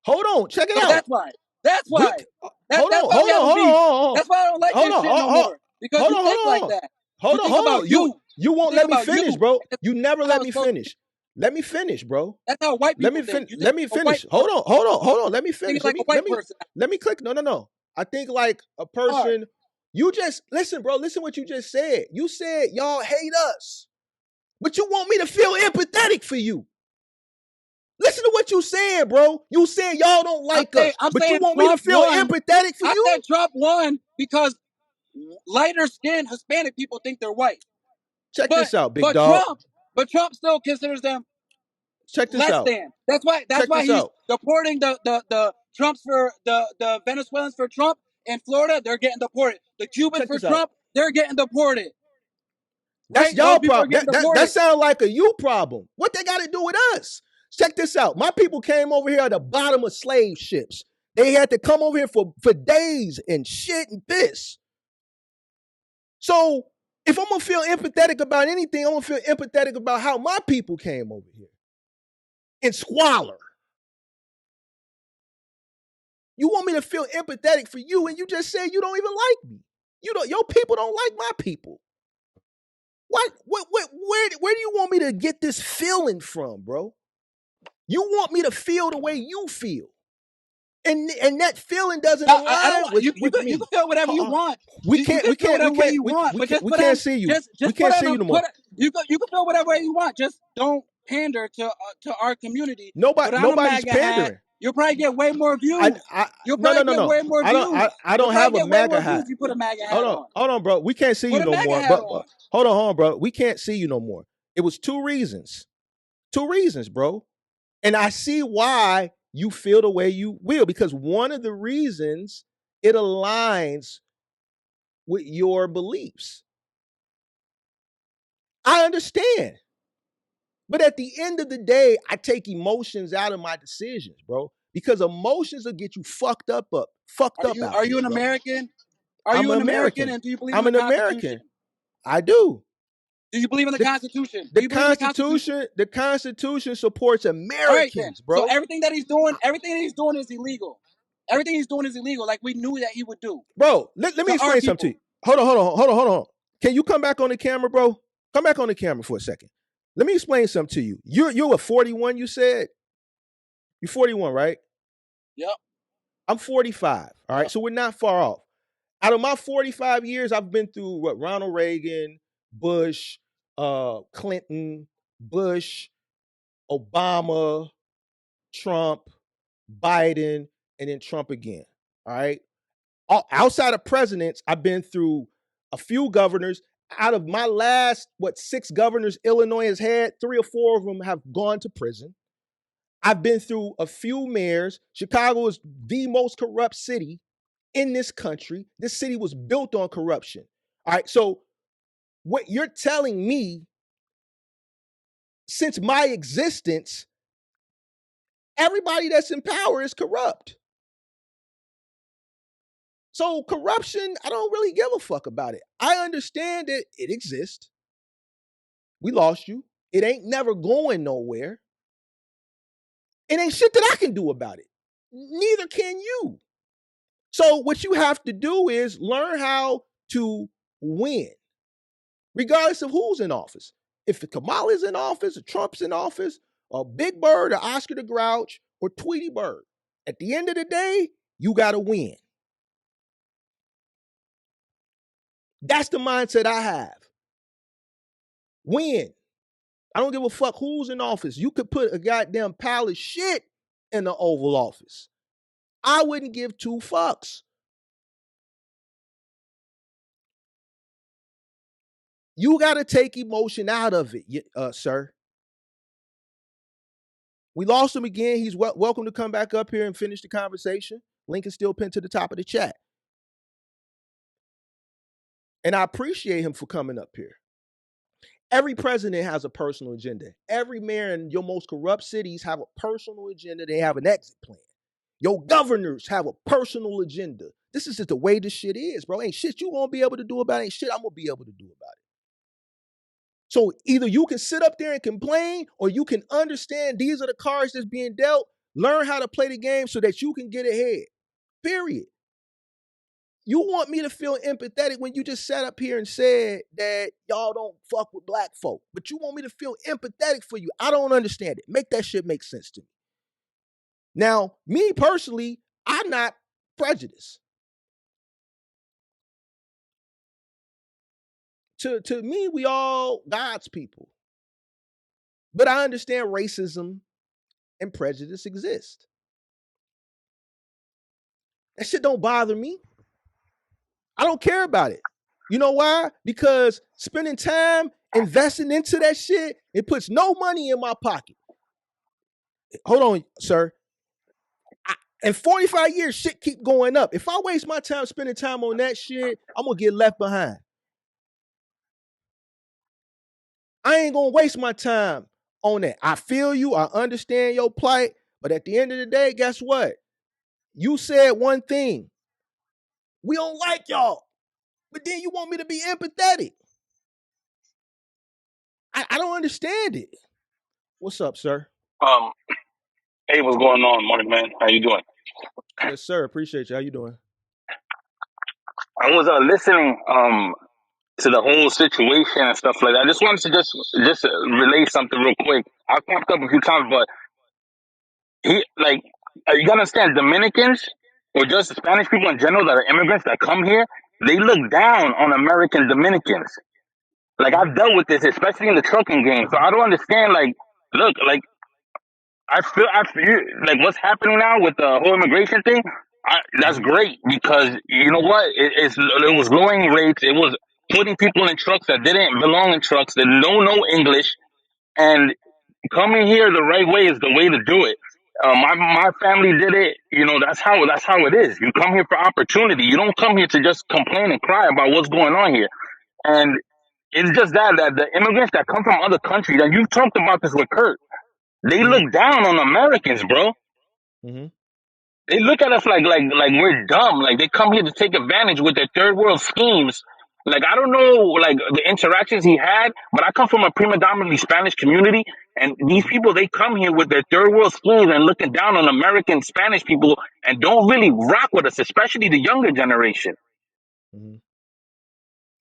Hold on, check it out. That's why. That's why I don't like this shit no more. Because you think like that. Hold on. You won't let me finish, bro. You never let me finish. Let me finish, bro. That's how white people think. Let me finish. Hold on. Let me finish. Let me click. No. I think like a person. You just listen, bro. Listen what you just said. You said y'all hate us, but you want me to feel empathetic for you. Listen to what you said, bro. You said y'all don't like us, but you want me to feel empathetic for you? I said Trump won because lighter skinned Hispanic people think they're white. Check this out, big dog. But Trump still considers them less than. That's why he's deporting the Trumps for the Venezuelans for Trump in Florida. They're getting deported. The Cubans for Trump, they're getting deported. That's y'all problem. That sounds like a you problem. What they got to do with us? Check this out. My people came over here at the bottom of slave ships. They had to come over here for days and shit and piss. So if I'm going to feel empathetic about anything, I'm going to feel empathetic about how my people came over here in squalor. You want me to feel empathetic for you, and you just said you don't even like me. Your people don't like my people. Where do you want me to get this feeling from, bro? You want me to feel the way you feel. And that feeling doesn't align with me. You can feel whatever you want. We can't see you. We can't see you no more. You can feel whatever way you want. Just don't pander to our community. Nobody's pandering. You'll probably get way more views. You'll probably get way more views. I don't have a MAGA hat. You put a MAGA hat on. Hold on, bro. We can't see you no more. But hold on, bro. We can't see you no more. It was 2 reasons. 2 reasons, bro. And I see why you feel the way you will, because one of the reasons it aligns with your beliefs. I understand. But at the end of the day, I take emotions out of my decisions, bro, because emotions will get you fucked up. Are you an American? Are you an American? And do you believe I'm an American. I do. Do you believe in the Constitution? Do The you believe in the Constitution? The Constitution supports All right, then. Americans, So bro. everything that he's doing is illegal. Everything he's doing is illegal, like we knew that he would do. Bro, let me explain something to you. Hold on. Can you come back on the camera, bro? Come back on the camera for a second. Let me explain something to you. You're a 41, you said? You're 41, right? Yep. I'm 45. All right. So we're not far off. Out of my 45 years, I've been through what? Ronald Reagan, Bush, Clinton, Bush, Obama, Trump, Biden, and then Trump again. All right. Outside of presidents, I've been through a few governors. Out of my last, 6 governors Illinois has had, 3 or 4 of them have gone to prison. I've been through a few mayors. Chicago is the most corrupt city in this country. This city was built on corruption. All right. So what you're telling me, since my existence, everybody that's in power is corrupt. So corruption, I don't really give a fuck about it. I understand that it exists. We lost you. It ain't never going nowhere. It ain't shit that I can do about it. Neither can you. So what you have to do is learn how to win, regardless of who's in office. If Kamala's in office, or Trump's in office, or Big Bird, or Oscar the Grouch, or Tweety Bird, at the end of the day, you got to win. That's the mindset I have. Win. I don't give a fuck who's in office. You could put a goddamn pile of shit in the Oval Office. I wouldn't give 2 fucks. You got to take emotion out of it, sir. We lost him again. He's welcome to come back up here and finish the conversation. Link is still pinned to the top of the chat. And I appreciate him for coming up here. Every president has a personal agenda. Every mayor in your most corrupt cities have a personal agenda. They have an exit plan. Your governors have a personal agenda. This is just the way this shit is, bro. Ain't shit you won't be able to do about it. Ain't shit I'm going to be able to do about it. So either you can sit up there and complain, or you can understand these are the cards that's being dealt. Learn how to play the game so that you can get ahead. Period. You want me to feel empathetic when you just sat up here and said that y'all don't fuck with black folk, but you want me to feel empathetic for you. I don't understand it. Make that shit make sense to me. Now, me personally, I'm not prejudiced. To me, we all God's people. But I understand racism and prejudice exist. That shit don't bother me. I don't care about it. You know why? Because spending time investing into that shit, it puts no money in my pocket. Hold on, sir. In 45 years, shit keep going up. If I waste my time spending time on that shit, I'm going to get left behind. I ain't going to waste my time on that. I feel you. I understand your plight. But at the end of the day, guess what? You said one thing. We don't like y'all. But then you want me to be empathetic. I don't understand it. What's up, sir? Hey, what's going on, morning man? How you doing? Yes, sir. Appreciate you. How you doing? I was listening to the whole situation and stuff like that. I just wanted to just relay something real quick. I've popped up a few times, but you gotta understand, Dominicans or just Spanish people in general that are immigrants that come here, they look down on American Dominicans. Like, I've dealt with this, especially in the trucking game. So I don't understand. Look, I feel like what's happening now with the whole immigration thing. That's great, because you know what? It was lowering rates. It was putting people in trucks that didn't belong in trucks, that don't know English, and coming here the right way is the way to do it. My family did it. You know, that's how it is. You come here for opportunity. You don't come here to just complain and cry about what's going on here. And it's just that the immigrants that come from other countries, and you've talked about this with Kurt, they look down on Americans, bro. Mm-hmm. They look at us like we're dumb. Like, they come here to take advantage with their third world schemes, Like, I don't know, like, the interactions he had, but I come from a predominantly Spanish community, and these people, they come here with their third world schools and looking down on American Spanish people and don't really rock with us, especially the younger generation. Mm-hmm.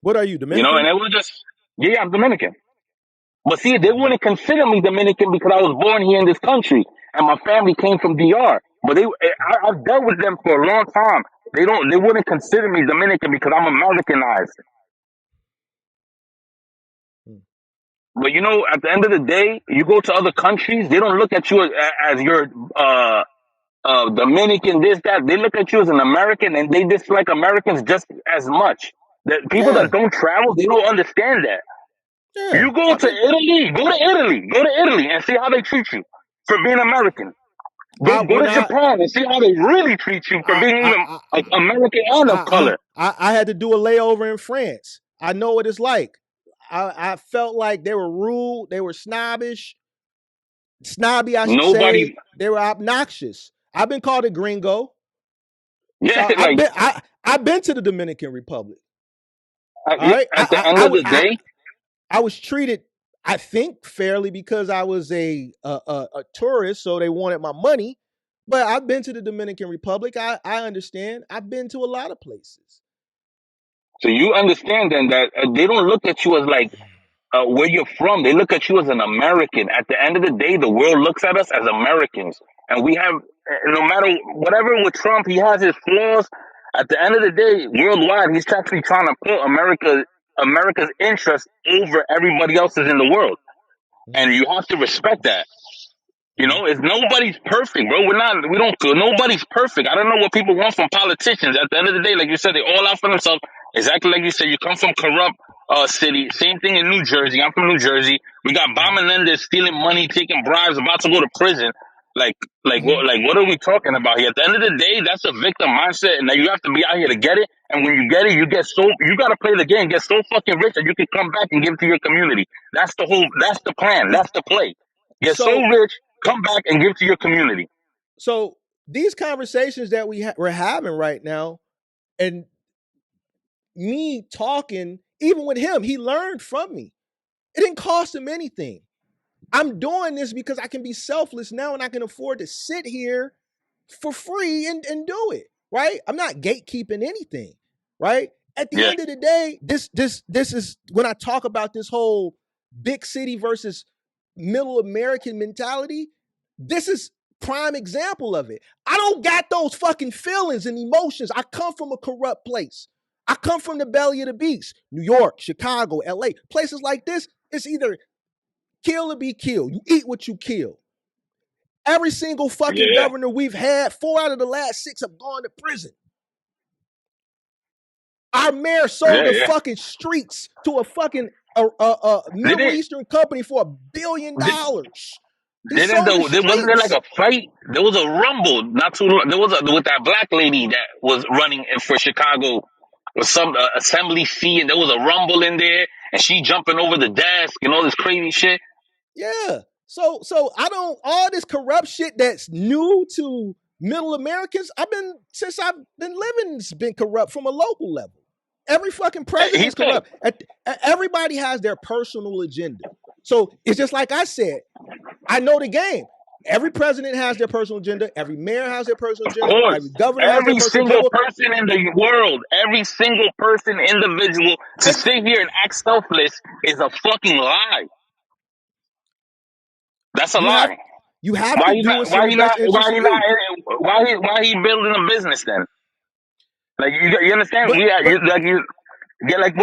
What are you, You know, Dominican? and it was just, yeah, I'm Dominican. But see, they wouldn't consider me Dominican because I was born here in this country and my family came from DR. But I've dealt with them for a long time. They wouldn't consider me Dominican because I'm Americanized. But you know, at the end of the day, you go to other countries, they don't look at you as your Dominican, this, that. They look at you as an American and they dislike Americans just as much. The people that don't travel, they don't understand that. Yeah. You go to Italy and see how they treat you for being American. Go to Japan and see how they really treat you for being even like American and of color. I had to do a layover in France. I know what it's like. I felt like they were rude, they were snobby, I should say. They were obnoxious. I've been called a gringo. Yeah, so I've been to the Dominican Republic. All right. At the end of the day, I was treated, I think, fairly because I was a tourist, so they wanted my money. But I've been to the Dominican Republic. I understand. I've been to a lot of places. So you understand then that they don't look at you as like where you're from. They look at you as an American. At the end of the day, the world looks at us as Americans. And we have, no matter whatever with Trump, he has his flaws. At the end of the day, worldwide, he's actually trying to put America's interest over everybody else's in the world. And you have to respect that. You know, it's nobody's perfect, bro. Nobody's perfect. I don't know what people want from politicians. At the end of the day, like you said, they all out for themselves. Exactly like you said, you come from corrupt city. Same thing in New Jersey. I'm from New Jersey. We got bomb lenders stealing money, taking bribes, about to go to prison. What are we talking about here? At the end of the day, that's a victim mindset, and that you have to be out here to get it. And when you get it, you got to play the game, get so fucking rich that you can come back and give it to your community. That's the plan. That's the play. Get so rich, come back and give to your community. So these conversations that we're having right now, and me talking, even with him, he learned from me. It didn't cost him anything. I'm doing this because I can be selfless now and I can afford to sit here for free and do it, right? I'm not gatekeeping anything, right? At the end of the day, this is when I talk about this whole big city versus middle American mentality, this is prime example of it. I don't got those fucking feelings and emotions. I come from a corrupt place. I come from the belly of the beast. New York, Chicago, LA, places like this, it's either kill or be killed. You eat what you kill. Every single fucking governor we've had, 4 out of the last 6 have gone to prison. Our mayor sold the fucking streets to a fucking Middle Eastern company for $1 billion. Wasn't there like a fight? There was a rumble not too long. There was with that black lady that was running for Chicago with some assembly fee, and there was a rumble in there, and she jumping over the desk and all this crazy shit. Yeah. So all this corrupt shit that's new to middle Americans, since I've been living, it's been corrupt from a local level. Every fucking president is corrupt. Everybody has their personal agenda. So it's just like I said, I know the game. Every president has their personal agenda. Every mayor has their personal agenda. Of course. Every governor has their personal agenda. Every single person in the world, every single person, individual, to sit here and act selfless is a fucking lie. That's a lie. You have to do what's in the best interest of you. Why he building a business then? Like you understand? What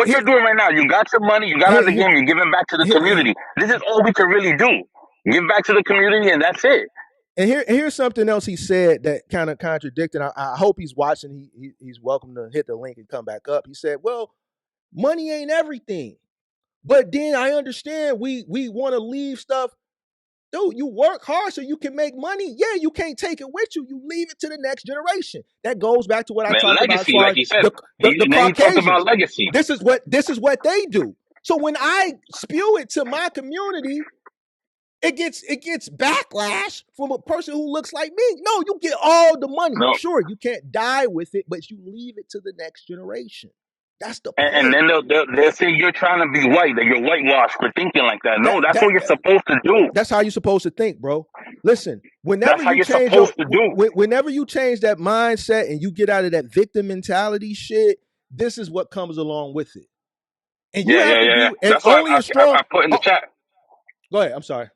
you're doing right now. You got your money. You got out of the game. You're giving back to the community. This is all we can really do. Give back to the community, and that's it. And here's something else he said that kind of contradicted. I hope he's watching. He's welcome to hit the link and come back up. He said, "Well, money ain't everything, but then I understand we want to leave stuff. Dude, you work hard so you can make money. Yeah, you can't take it with you. You leave it to the next generation. That goes back to what I talked about as far like he said. The Caucasians. About legacy. This is what they do. So when I spew it to my community, it gets backlash from a person who looks like me. No, you get all the money. No. Sure, you can't die with it, but you leave it to the next generation. That's the And point. then they'll say you're trying to be white, that you're whitewashed for thinking like that. No, that's what you're That supposed to do. that's how you're supposed to think, bro. Listen, That's how you're supposed to do. whenever you change that mindset and you get out of that victim mentality shit, this is what comes along with it. And you have to be, Yeah. and That's why only a strong. I put in the Oh, chat. go ahead. I'm sorry.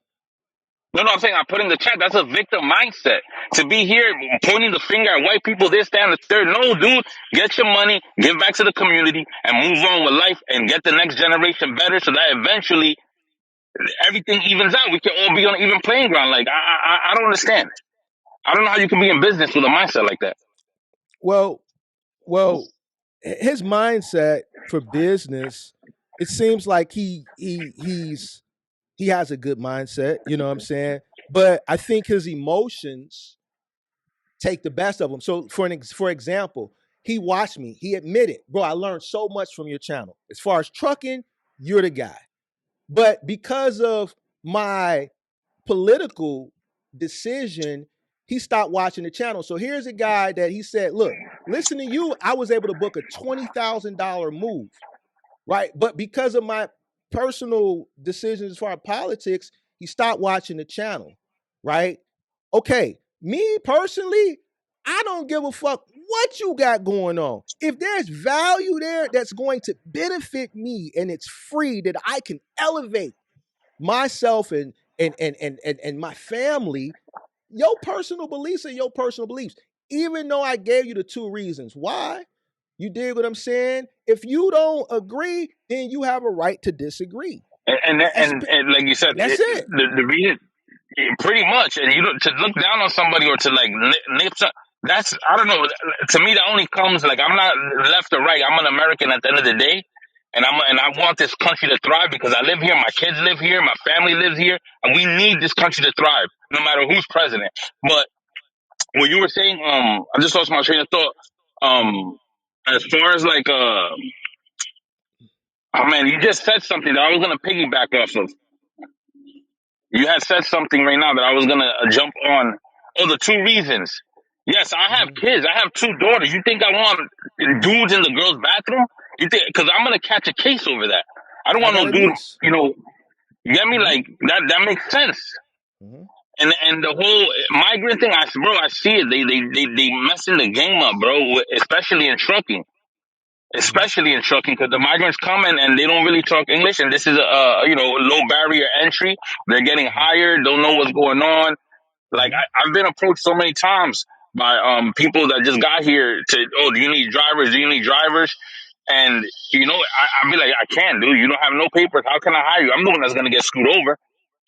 No, I'm saying I put in the chat. That's a victim mindset. To be here pointing the finger at white people, this, that, and the third. No, dude, get your money, give back to the community, and move on with life and get the next generation better so that eventually everything evens out. We can all be on an even playing ground. Like, I don't understand. I don't know how you can be in business with a mindset like that. Well, his mindset for business, it seems like he has a good mindset, you know what I'm saying? But I think his emotions take the best of him. So for example, he watched me. He admitted, bro, I learned so much from your channel. As far as trucking, you're the guy. But because of my political decision, he stopped watching the channel. So here's a guy that he said, look, listen to you, I was able to book a $20,000 move, right? But because of my personal decisions as far as politics, he stopped watching the channel, right? Okay, me personally, I don't give a fuck what you got going on. If there's value there that's going to benefit me and it's free that I can elevate myself and my family, your personal beliefs are your personal beliefs. Even though I gave you the two reasons why, you dig what I'm saying? If you don't agree, then you have a right to disagree. And like you said, That's it. The reason, pretty much, and you don't, to look down on somebody or to like nip. That's, I don't know. To me, that only comes like, I'm not left or right. I'm an American at the end of the day, and I want this country to thrive because I live here, my kids live here, my family lives here, and we need this country to thrive, no matter who's president. But what you were saying, I just lost my train of thought. As far as like, oh man, you just said something that I was gonna piggyback off of. You had said something right now that I was gonna jump on. Oh, the two reasons. Yes, I have kids. I have two daughters. You think I want dudes in the girls' bathroom? You think? Because I'm gonna catch a case over that. I don't want no dude. You know, you get me? Like that. That makes sense. And the whole migrant thing, I see it. They messing the game up, bro. Especially in trucking. Especially in trucking, because the migrants come in and they don't really talk English, and this is a low barrier entry. They're getting hired, don't know what's going on. Like I've been approached so many times by people that just got here to, oh, do you need drivers? Do you need drivers? And I'd be like, I can't, dude. You don't have no papers. How can I hire you? I'm the one that's gonna get screwed over.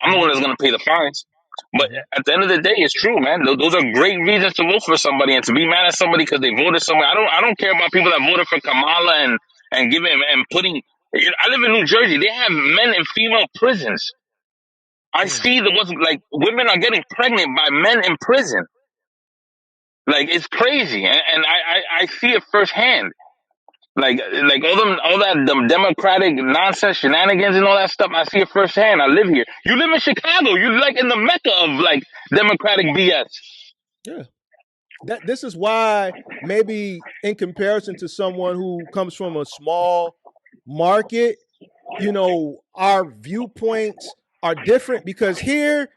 I'm the one that's gonna pay the fines. But at the end of the day, it's true, man. Those are great reasons to vote for somebody and to be mad at somebody because they voted somebody. I don't care about people that voted for Kamala and giving and putting. I live in New Jersey. They have men in female prisons. I see the ones like women are getting pregnant by men in prison. Like it's crazy, and I see it firsthand. Like all that democratic nonsense, shenanigans, and all that stuff. I see it firsthand. I live here. You live in Chicago. You're like in the mecca of like democratic BS. Yeah. This is why maybe in comparison to someone who comes from a small market, our viewpoints are different because here,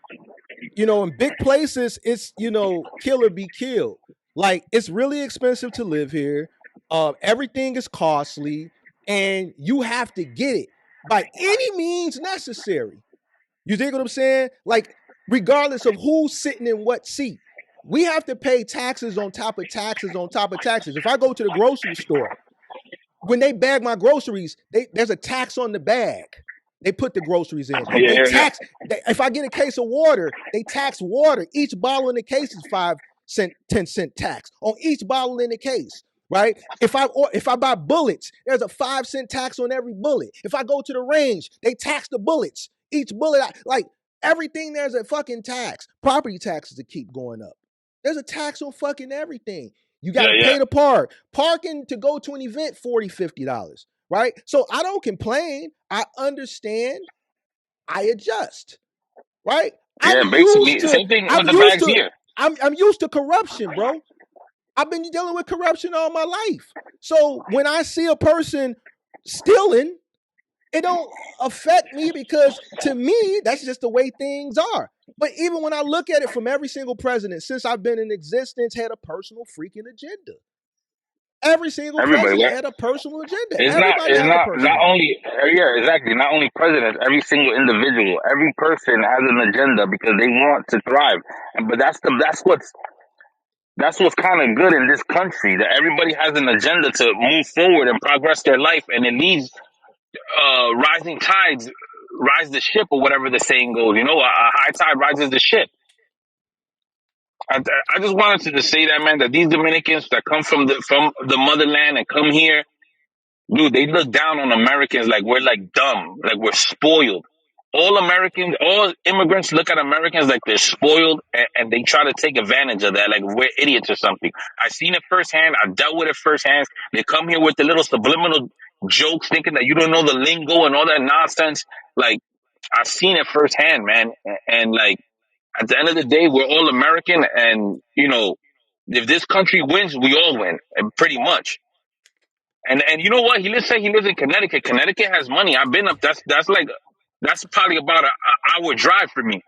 in big places, it's, kill or be killed. Like it's really expensive to live here. Everything is costly and you have to get it by any means necessary. You dig what I'm saying? Like, regardless of who's sitting in what seat, we have to pay taxes on top of taxes on top of taxes. If I go to the grocery store, when they bag my groceries, there's a tax on the bag. They put the groceries in. If I get a case of water, they tax water. Each bottle in the case is 5 cent, 10-cent tax on each bottle in the case. Right? If I buy bullets, there's a 5-cent tax on every bullet. If I go to the range, they tax the bullets. Each bullet, like everything, there's a fucking tax. Property taxes that keep going up. There's a tax on fucking everything. You got to pay to park. Parking to go to an event, $40, $50. Right? So I don't complain. I understand. I adjust. Right? Yeah, basically, same thing with the bags here. I'm used to corruption, bro. I've been dealing with corruption all my life. So when I see a person stealing, it don't affect me because to me, that's just the way things are. But even when I look at it from every single president since I've been in existence had a personal freaking agenda. Every single Everybody, president right? had a personal agenda. It's not. Everybody It's has a not personal agenda. only. Yeah, exactly. Not only presidents. Every single individual. Every person has an agenda because they want to thrive. But that's what's kind of good in this country, that everybody has an agenda to move forward and progress their life, and it needs rising tides rise the ship, or whatever the saying goes. You know, a high tide rises the ship. I just wanted to just say that, man, that these Dominicans that come from the motherland and come here, dude, they look down on Americans like we're like dumb, like we're spoiled. All Americans, all immigrants look at Americans like they're spoiled, and they try to take advantage of that, like we're idiots or something. I've seen it firsthand. I dealt with it firsthand. They come here with the little subliminal jokes, thinking that you don't know the lingo and all that nonsense. Like, I've seen it firsthand, man. And like, at the end of the day, we're all American, and you know, if this country wins, we all win, pretty much. And you know what? He lives in Connecticut. Connecticut has money. I've been up. That's probably about an hour drive for me,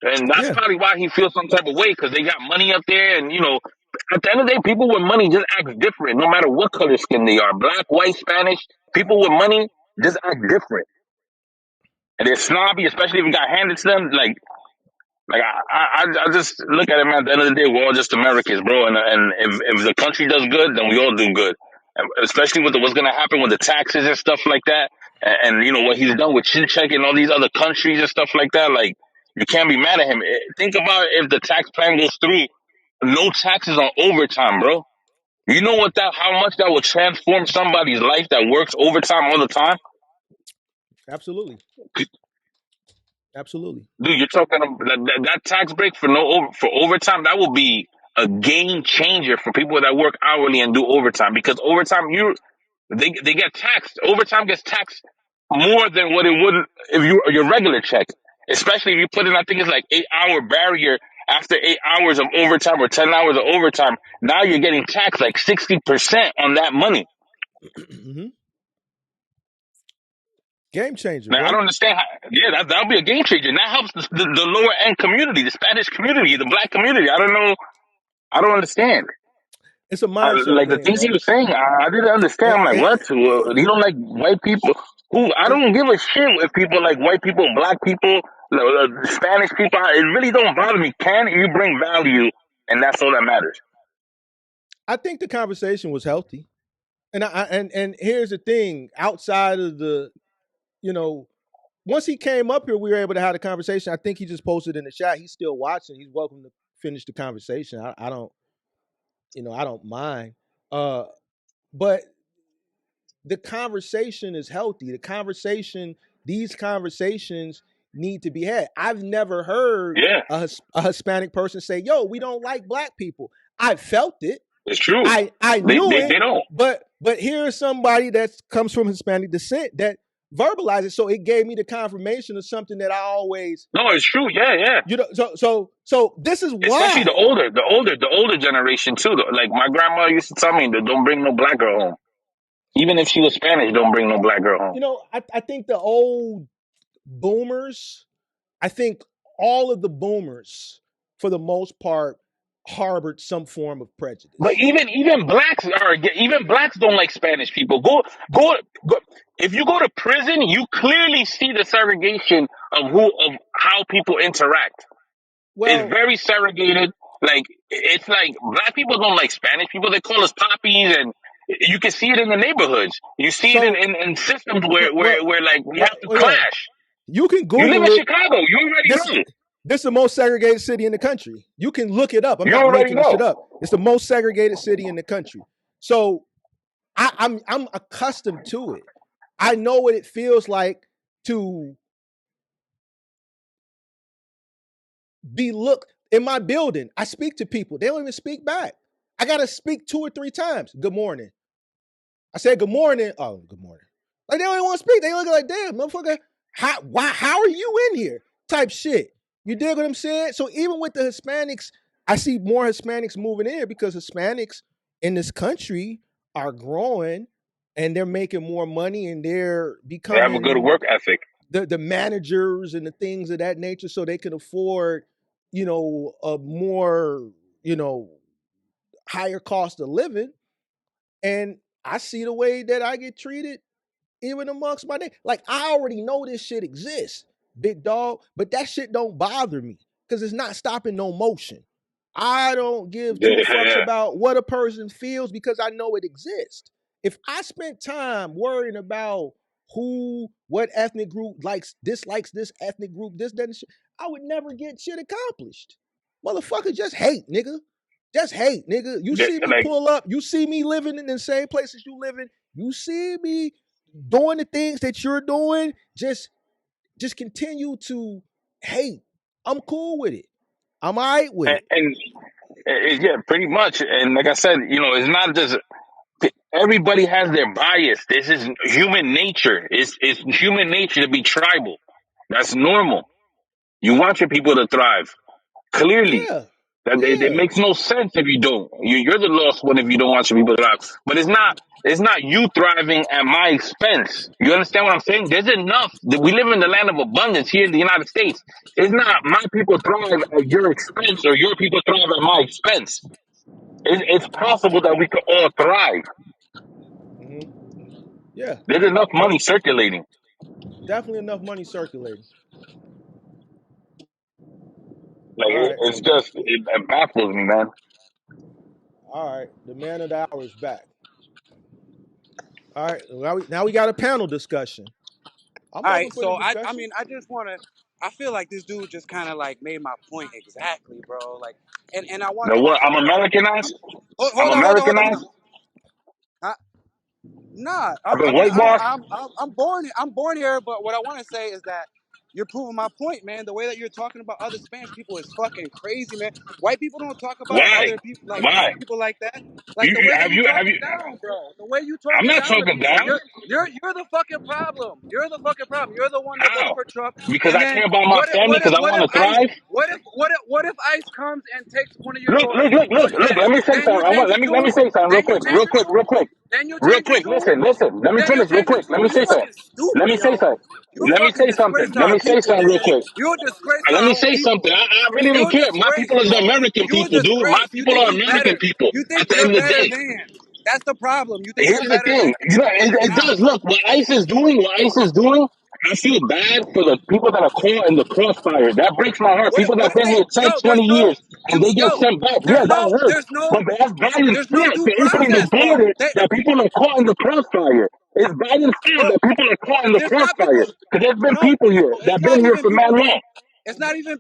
and that's probably why he feels some type of way, because they got money up there. And you know, at the end of the day, people with money just act different, no matter what color skin they are, black, white, Spanish. People with money just act different, and they're snobby, especially if it got handed to them. Like I just look at it, man. At the end of the day, we're all just Americans, bro. And if the country does good, then we all do good. And especially with what's gonna happen with the taxes and stuff like that, and you know what he's done with Chinchek and all these other countries and stuff like that. Like, you can't be mad at him. Think about if the tax plan goes through, no taxes on overtime, bro. You know how much that will transform somebody's life that works overtime all the time. Absolutely. Absolutely. Dude, you're talking about that tax break for overtime. That will be a game changer for people that work hourly and do overtime, because overtime they get taxed. Overtime gets taxed more than what it would if your regular check. Especially if you put in, I think it's like 8-hour barrier after 8 hours of overtime or 10 hours of overtime. Now you're getting taxed like 60% on that money. Mm-hmm. Game changer. Now, bro. I don't understand how. That'll be a game changer. And that helps the lower end community, the Spanish community, the black community. I don't know. I don't understand. It's a mindset like thing, the things bro. he was saying, I didn't understand. I'm like, what? You don't like white people? Who? I don't give a shit if people like white people, black people, Spanish people. It really don't bother me. Can you bring value? And that's all that matters. I think the conversation was healthy. And here's the thing, outside of the, you know, once he came up here, we were able to have a conversation. I think he just posted in the chat. He's still watching. He's welcome to finish the conversation. I don't, I don't mind. But the conversation is healthy. These conversations need to be had. I've never heard a Hispanic person say, "Yo, we don't like black people." I felt it. It's true. I knew it. They don't. But here's somebody that comes from Hispanic descent that verbalized it, so it gave me the confirmation of something that I always. No, it's true. Yeah. You know, so this is why. Especially the older generation too. Like my grandma used to tell me that don't bring no black girl home. Even if she was Spanish, don't bring no black girl home. You know, I think the old boomers, I think all of the boomers, for the most part, harbored some form of prejudice. But even blacks don't like Spanish people. Go. If you go to prison, you clearly see the segregation of how people interact. Well, it's very segregated. Like, it's like black people don't like Spanish people. They call us poppies, and you can see it in the neighborhoods. You see it in systems where like we have to clash. You can Google it. You live in Chicago. You already know. This is the most segregated city in the country. You can look it up. I'm not making this shit up. It's the most segregated city in the country. So I'm accustomed to it. I know what it feels like to be looked in my building. I speak to people. They don't even speak back. I got to speak 2 or 3 times. Good morning. I said, good morning. Oh, good morning. Like, they don't even want to speak. They look like, damn, motherfucker, how are you in here? Type shit. You dig what I'm saying? So even with the Hispanics, I see more Hispanics moving in because Hispanics in this country are growing and they're making more money and they're They have a good becoming work ethic. the managers and the things of that nature so they can afford, a more, higher cost of living. And I see the way that I get treated even amongst my name. Like I already know this shit exists, big dog, but that shit don't bother me because it's not stopping no motion. I don't give two fucks Yeah. about what a person feels because I know it exists. If I spent time worrying about what ethnic group dislikes this ethnic group, this, that, and shit, I would never get shit accomplished. Motherfucker, just hate, nigga. Just hate, nigga. You see me Like, pull up. You see me living in the same places you live in. You see me doing the things that you're doing. Just continue to hate. I'm cool with it. I'm all right with it. and yeah, pretty much. And like I said, it's not just everybody has their bias. This is human nature. It's human nature to be tribal. That's normal. You want your people to thrive. Clearly, Yeah. that it Yeah. makes no sense if you don't. You're the lost one if you don't want your people to thrive. But it's not. It's not you thriving at my expense. You understand what I'm saying? There's enough. We live in the land of abundance here in the United States. It's not my people thrive at your expense or your people thrive at my expense. It's possible that we could all thrive. Mm-hmm. Yeah. There's enough money circulating. Definitely enough money circulating. Like All right. it's just it baffles me, man. All right. The man of the hour is back. All right. Now we got a panel discussion. I'm All open right, for the so I discussion. mean, I just want to. I feel like this dude just kind of like made my point exactly, bro. Like, and I want Now I want what? to I'm say this. Americanized. I'm Hold on. Americanized. Nah, I've been whitewashed. I'm born. I'm born here, but what I want to say is that you're proving my point, man. The way that you're talking about other Spanish people is fucking crazy, man. White people don't talk about Why? other people like Why? people like that. Like the way that you Have talking you? down, bro. The way you I'm talking not down to talking people. down. You're the fucking problem. You're the fucking problem. You're the one that voted How? for Trump. Because And I then care about my family. Because I what want if to ICE thrive. what if ICE comes and takes one of your Look, look, daughters? look, look, What look. then? Let me say Then you something. change your Let me tune. say something real Then you quick, change your tune. Then you real change your quick. tune. Listen. Let me Then you finish real change your quick. Let tune. me You say something. fucking Let stupid, me say yo. something. You Let me fucking say something. disgrace to Let our me say people, something real man. quick. You a disgrace to Let our me own say people. something. I really You don't a care. My disgrace, people are the bro. American You a people, dude. My disgrace. You people think are you American better. people. You At think the you're end of the better day. than. That's the problem. You think you're Here's the better than. thing, it You're not. does look what ICE is doing. I feel bad for the people that are caught in the crossfire. That breaks my heart. People What that if been they? here 10, Yo, 20 years and they get yo. sent back. Yeah, that hurts. But that's Biden's There's no fault due for opening the process, bro. border that people are caught in the crossfire. It's Biden's fault Bro, that people are caught in the there's not crossfire. people. Because there's been No, people here it's that not been here even for mad people long. getting. It's not even.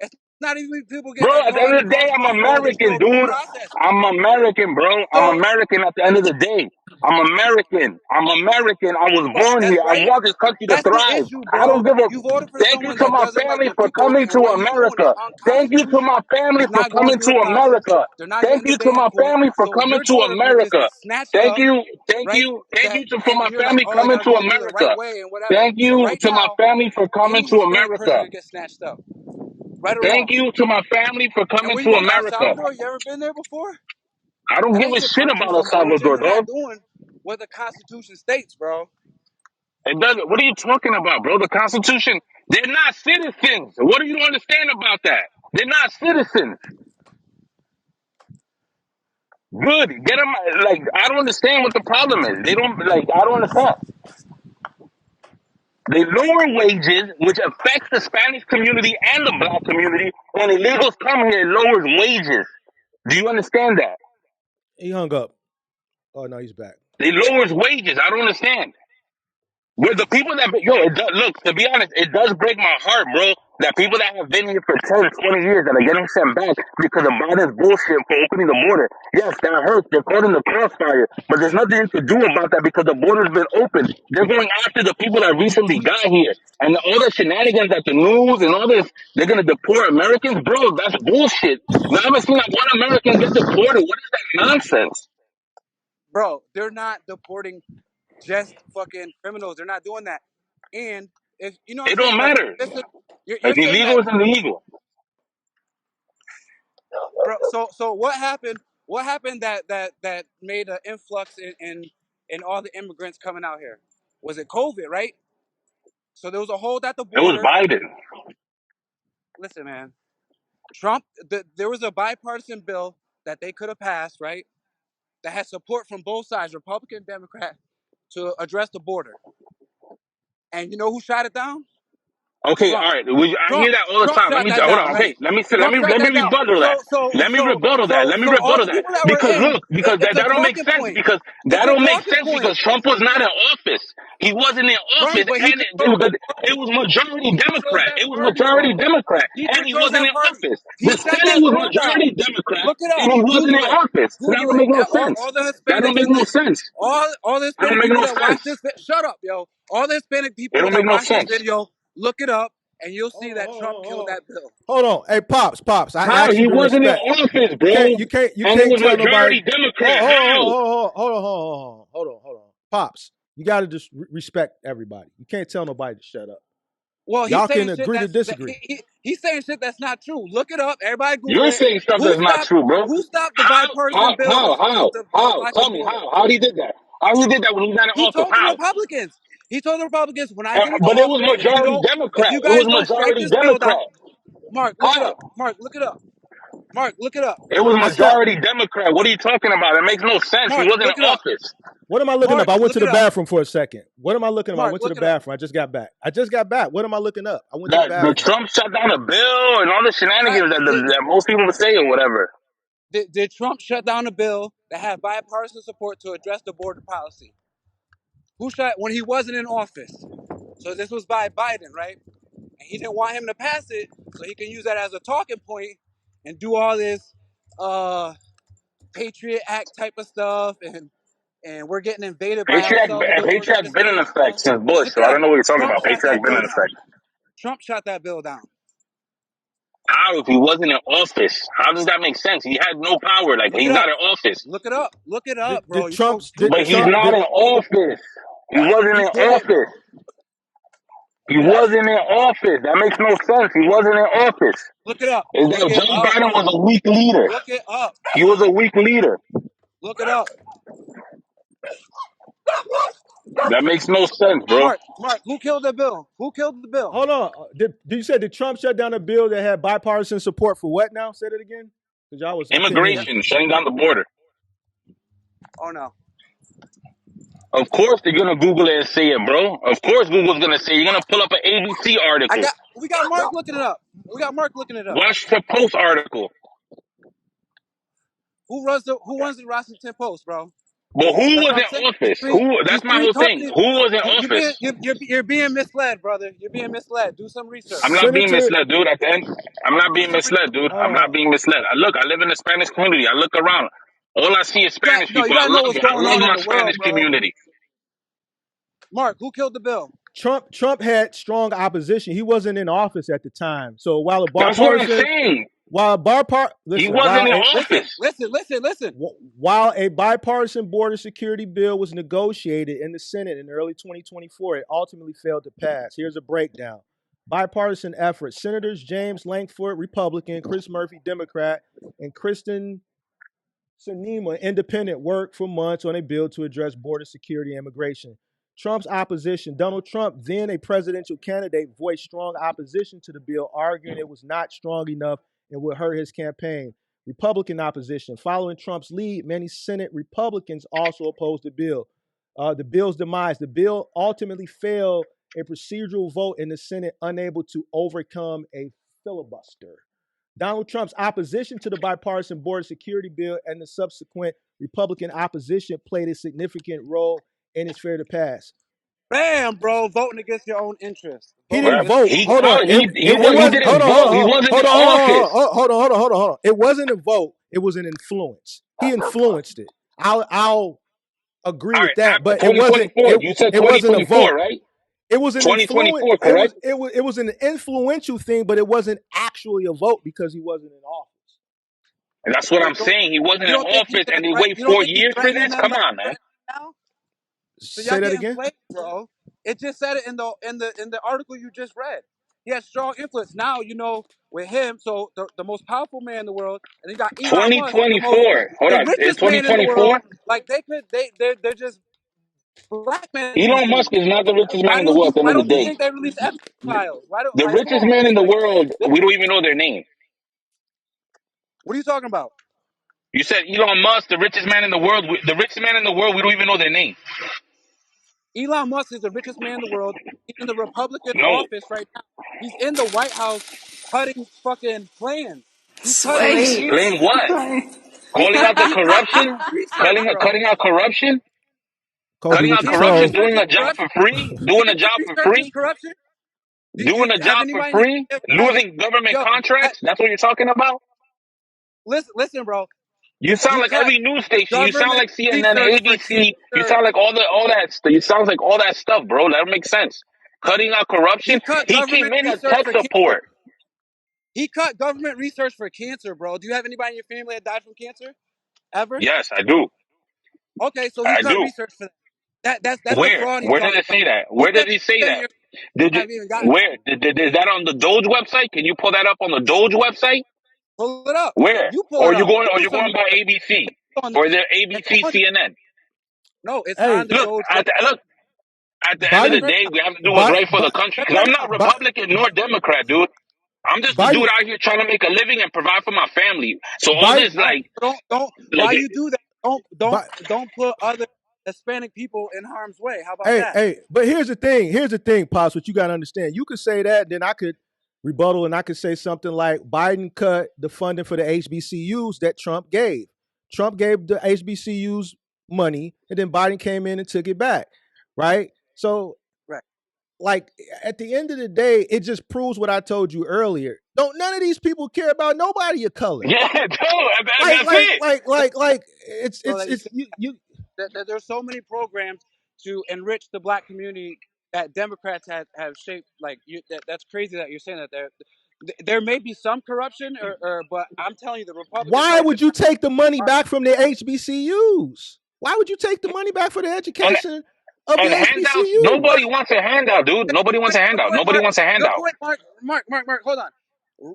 It's not even people Bro, getting at the caught end in the of the day, I'm crossfire, bro. There's American, no due dude. process. I'm American, bro. I'm So, American at the end of the day. I'm American. I'm American. I was but born that's here. I right. want this country to That's the thrive. issue, I don't bro. give a. You voted for Thank you someone to that my doesn't like family your for people, coming to and what you're doing is America. Thank you to my unconstitutional. family It's for not going coming through to a process. America. They're not Thank getting a you to band my for it. family for So coming your to daughter could just America. get snatched Thank up, you, right? for my And you're like, family oh, I coming gotta to go through the right America. way and whatever. Thank So you right to my now, family for coming any to Hispanic person America. could get snatched up, right or Thank wrong. you to my family for And coming where to you from? El America. Salvador? You ever been there before? I don't That give ain't a your shit country. about El Some bullshit. Salvador, You're dog. not doing what the Constitution states, bro. It doesn't. What are you talking about, bro? The Constitution. They're not citizens. What do you understand about that? They're not citizens. Good. Get them. Like I don't understand what the problem is. They don't like. I don't understand. They lower wages, which affects the Spanish community and the black community. When illegals come here, it lowers wages. Do you understand that? He hung up. Oh no, he's back. It lowers wages. I don't understand. Where the people that, it does, look, to be honest, it does break my heart, bro, that people that have been here for 10, 20 years that are getting sent back because of Biden's bullshit for opening the border. Yes, that hurts. They're caught in the crossfire, but there's nothing you can do about that because the border's been open. They're going after the people that recently got here. And all the shenanigans at the news and all this, they're going to deport Americans? Bro, that's bullshit. I haven't seen that one American get deported. What is that nonsense? Bro, they're not deporting just fucking criminals. They're not doing that. And if you know what I'm It saying, don't like matter. listen, you're Like, saying that illegal is illegal. bro. So what happened? What happened that made an influx in all the immigrants coming out here? Was it COVID, right? So there was a hold at the It was border. Biden. Listen, man, Trump. There was a bipartisan bill that they could have passed, right? That had support from both sides, Republican and Democrat, to address the border. And you know who shot it down? Okay, Trump. all right. I hear Trump. that all the Trump time. shut that Hold down, on. Okay, right? Trump shut let me that down. rebuttal that. Let me rebuttal that. Let me So all rebuttal the that. people that were Because in, look, because it's a that don't make talking sense. point. Because It's that a don't make talking sense. point, Because Trump was not in office. He wasn't in right? office, But he and controls that it party. was majority He controls Democrat. that It was party, majority bro. Democrat, He and he controls wasn't that in party. office. He The shut Senate that was bill down. majority Democrat, Look it up. and he wasn't in Google it. office. So that Google don't it. make no sense. All the That don't Hispanics make in no this, sense. all the That don't Hispanic make people no that watch sense. this, shut up, yo. All the Hispanic It people don't that make no watch this sense. video, look it up, and you'll see Hold on, that hold on, Trump killed hold on. that bill. Hold on. Hey, pops. I How? asked you He to wasn't in respect. office, You bro. you And it can't was tell nobody. majority Democrat. How? Hold on. Pops, you got to just respect everybody. You can't tell nobody to shut up. Well, he's Y'all can saying shit agree to disagree. he's saying shit that's not true. Look it up. Everybody Google You're it. saying stuff Who that's not stopped? true, bro. Who stopped the How? bipartisan How? bill How? How? to How? block the Tell me border? how. How he did that? How he did that when he's not in He office? told the How? Republicans. He told the Republicans, when I get into But it was office, majority if Democrat. you It was guys don't strike majority this bill down, Democrat. Mark, look it How? up. Mark, look it up. Mark, look it up. It was I said, majority Democrat. What are you talking about? It makes no sense. He Mark, wasn't in look it up. office. what am I looking up? Mark, I went look to the it up. bathroom for a second. What am I looking up? I Mark, went to the look it up. bathroom. I just got back. What am I looking up? I went to the That the bathroom. Trump shut down a bill and all the Right. shenanigans that most people would say or whatever. Did Trump shut down a bill that had bipartisan support to address the border policy? Who shut when he wasn't in office? So this was by Biden, right? And he didn't want him to pass it, so he can use that as a talking point and do all this Patriot Act type of stuff, and we're getting invaded by El Salvador, Patriot United Act been in States effect stuff. since Bush, Look so it I up. don't know what you're talking Trump about. shot Patriot that Act been bill in down. effect. Trump shot that bill down. How if he wasn't in office? How does that make sense? He had no power. Like Look he's it not up. in office. Look it up. Look it up, bro. You're so But he's stupid. not in office. He wasn't He in did. office. He Yes. wasn't in office. That makes no sense. He wasn't in office. Look it up. Is Look that it Joe up. Biden was a weak leader. Look it up. He was a weak leader. Look it up. That makes no sense, bro. Mark, who killed the bill? Who killed the bill? Hold on. Did you say did Trump shut down a bill that had bipartisan support for what now? Say that again. Because I couldn't hear you. Immigration, shutting down the border. Oh no. Of course they're gonna Google it and say it, bro. Of course Google's gonna say it. You're gonna pull up an ABC article. We got Mark looking it up. Watch the Post article. Who runs the Washington Post, bro? But who That's was what I'm in saying. office? These That's my three whole thing. companies. Who was in office? You're being misled, brother. You're being misled. Do some research. I'm not being Senator, misled, dude. At the end, I'm not being misled, dude. I'm not being misled. I live in the Spanish community. I look around. All I see is Spanish You people. I gotta know love what's it. I going love on in my the world, Spanish bro. community. Mark, who killed the bill? Trump had strong opposition. He wasn't in office at the time. So while a That's what I'm bipartisan, saying. He listen, wasn't in Listen, office. listen. while a bipartisan border security bill was negotiated in the Senate in early 2024, it ultimately failed to pass. Here's a breakdown. Bipartisan effort. Senators James Lankford, Republican, Chris Murphy, Democrat, and Kristen Sinema, independent, worked for months on a bill to address border security and immigration. Trump's opposition. Donald Trump, then a presidential candidate, voiced strong opposition to the bill, arguing it was not strong enough and would hurt his campaign. Republican opposition. Following Trump's lead, many Senate Republicans also opposed the bill. The bill's demise. The bill ultimately failed a procedural vote in the Senate, unable to overcome a filibuster. Donald Trump's opposition to the bipartisan border security bill and the subsequent Republican opposition played a significant role in its failure to pass. Bam, bro. Voting against your own interests. He Voting didn't Bruh, against vote. he Hold on. he didn't vote. He wasn't in office. Hold on. It wasn't a vote. It was an influence. He influenced it. I'll agree All with right, that, after but it wasn't. 2024, you said It wasn't a 2024, vote. right? It was an influence. 2024, correct? It was an influential thing, but it wasn't actually a vote because he wasn't in office. And that's what So I'm saying. He wasn't you in don't think he's office, and they you wait don't 4 think he's years for threatening this. them Come on, man. right now? So y'all Say that getting again. played, bro. It just said it in the article you just read. He has strong influence. Now, with him, so the most powerful man in the world, and you got Elon Musk, 2024. Hold the on. It's richest man in the world. 2024. Like they're just blackmailing these Elon Musk dudes. is not the richest man Why in the don't world you at the end why of the don't you day. think they release Epstein files? Why don't The like come richest on? man in the Like world, we don't even know their name. what are you talking about? You said Elon Musk, the richest man in the world. The richest man in the world, we don't even know their name. Elon Musk is the richest man in the world. He's in the Republican No. office right now. He's in the White House cutting fucking plans. He's cutting Sweet. Playing what? Right. Calling out the corruption? research, bro. Cutting out corruption? Kobe Cutting with out the He ain't corruption? troll. Doing researching a job corruption. for free? Do Doing a you job for research his free? corruption? Doing a Have job for anybody in free? your Losing government yo, contracts? That's what you're talking about? listen, bro. You sound He like cut every news station. You sound government like CNN, research for ABC. You cancer. sound like all that stuff. You sound like all that stuff, bro. That makes sense. Cutting out He corruption. cut He came government in as research tech for cancer. support. He cut government research for cancer, bro. Do you have anybody in your family that died from cancer ever? Yes, I do. Okay, so he I cut do. research for that. That's the Where? fraud he's Where did talking it about. say that? He Where said did he say that that? you Did you? haven't even gotten Where? Is that on the Doge website? Can you pull that up on the Doge website? pull it up. Where? You pull it up. Or Do you going something by about it. ABC? It's on, Or is there it's ABC on CNN? no, it's on Hey, the Doge website. Look, at the end of Check the Biden, right day, now. we have to do what's Biden, right for the country. Check Because right I'm not now. Republican nor Democrat, dude. I'm just a dude Biden, out here trying to make a living and provide for my family. So all Biden, this, All right, don't. like, While you do that, Biden. don't put other Hispanic people in harm's way. How about Hey, that? hey, but here's the thing. Here's the thing, Pops. What you got to understand. You could say that, then I could rebuttal, and I could say something like Biden cut the funding for the HBCUs that Trump gave. Trump gave the HBCUs money, and then Biden came in and took it back, right? So, Right. like at the end of the day, it just proves what I told you earlier. Don't none of these people care about nobody of color. yeah, dude, Like, that's it. it's So that it's you. that there's so many programs to enrich the black community that Democrats have shaped. Like that's crazy that you're saying that there may be some corruption, but I'm telling you, the Republicans Why know would you take the money back from the HBCUs? Why would you take the money back for the And education of the and handouts, nobody HBCUs? wants a handout, dude. Nobody wants a Good handout. point, Nobody Mark. wants a Good handout. point, Mark. Hold on.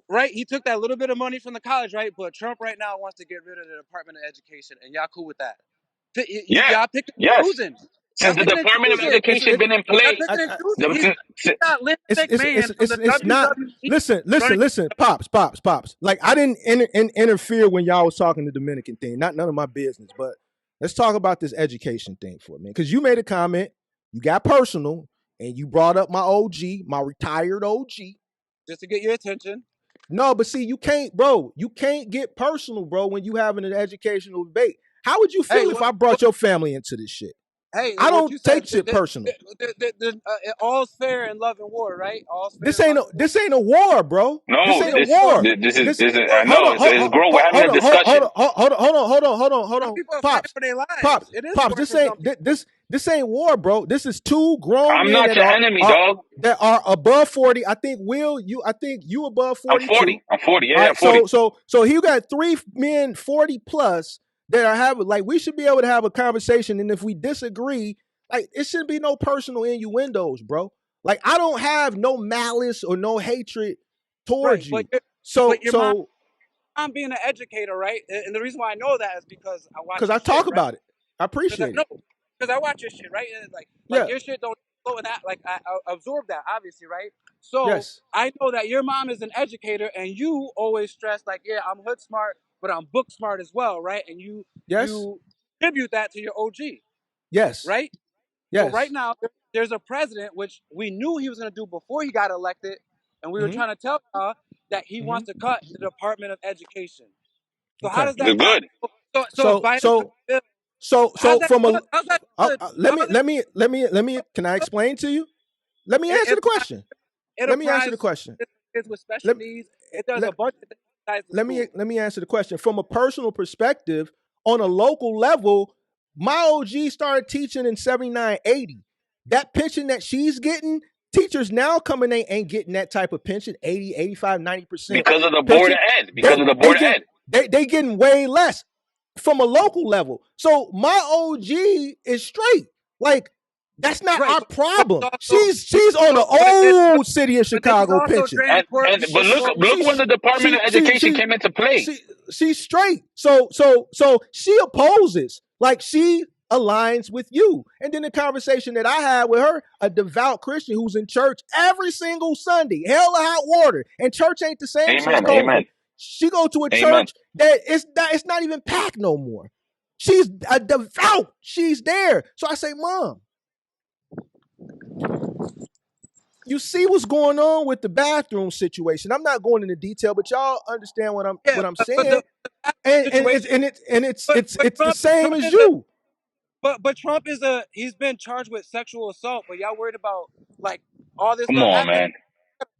Right, he took that little bit of money from the college, right? But Trump right now wants to get rid of the Department of Education, and y'all cool with that? Yeah, Y'all picking and yes. choosing. Y'all Since the picking and Department of choosing. Education been in Y'all place, picking and choosing. the- He's got lipstick man from the It's not. WWE running. Listen, pops. Like I didn't interfere when y'all was talking the Dominican thing. Not none of my business. But let's talk about this education thing for a minute. Because you made a comment, you got personal, and you brought up my OG, my retired OG. Just to get your attention. No, but see, you can't, bro. You can't get personal, bro, when you having an educational debate. How would you feel if I brought your family into this shit? I What don't you said, take shit personal. all's fair in love and war, right? All's fair This in ain't love and war. this ain't a war, bro. This no, ain't a this war. this is. I Hold know on, it's grow. We're having a discussion. hold Some on, people are fighting pops, for their lives. It is pops. war for some people. This ain't war, bro. This is two grown I'm men not your enemy, dog. that are above 40. I think you above I'm 42. 40. I'm 40. All Yeah, I'm right, 40. so he got three men 40 plus that are having like we should be able to have a conversation, and if we disagree, like it shouldn't be no personal innuendos, bro. Like I don't have no malice or no hatred towards Right, you. So your mom being an educator, right? And the reason why I know that is because I watch because your I shit, talk right? about it, I appreciate it. Because I watch your shit, right? And like Yeah. your shit don't flow in that. Like I absorb that, obviously, right? So Yes. I know that your mom is an educator, and you always stress like, yeah, I'm hood smart, but I'm book smart as well, right? And you Yes. tribute that to your OG, Yes. right? So right Yes. now there's a president which we knew he was going to do before he got elected, and we were Mm-hmm. trying to tell y'all that he Mm-hmm. wants to cut the Department of Education. So how Okay. does that sound? Good. So if Biden took the bill, how's So that from good? a How's that good? let me can I explain to you? Let me answer It, the question. it Let me answer applies the question. to kids with special Let, needs. It does a let, bunch of things besides the let school. me answer the question. From a personal perspective, on a local level, my OG started teaching in 79, 80. That pension that she's getting, teachers now coming ain't getting that type of pension, 80, 85, 90% Because of the board of pension. ed. Because of the board of ed. They getting way less from a local level. So my OG is straight. Like That's not Right, our problem. but also, She's on the old city of but this is Chicago also pension. But look when the Department of Education came into play. She's straight. So she opposes. Like she aligns with you. And then the conversation that I had with her, a devout Christian who's in church every single Sunday, hell or hot water, and church ain't the same since COVID. Amen. She go to a church that it's not even packed no more. She's a devout. She's there. So I say, Mom, you see what's going on with the bathroom situation. I'm not going into detail, but y'all understand what I'm saying. And it's the same as you. But Trump he's been charged with sexual assault, but y'all worried about like all this Come stuff on, happening. man.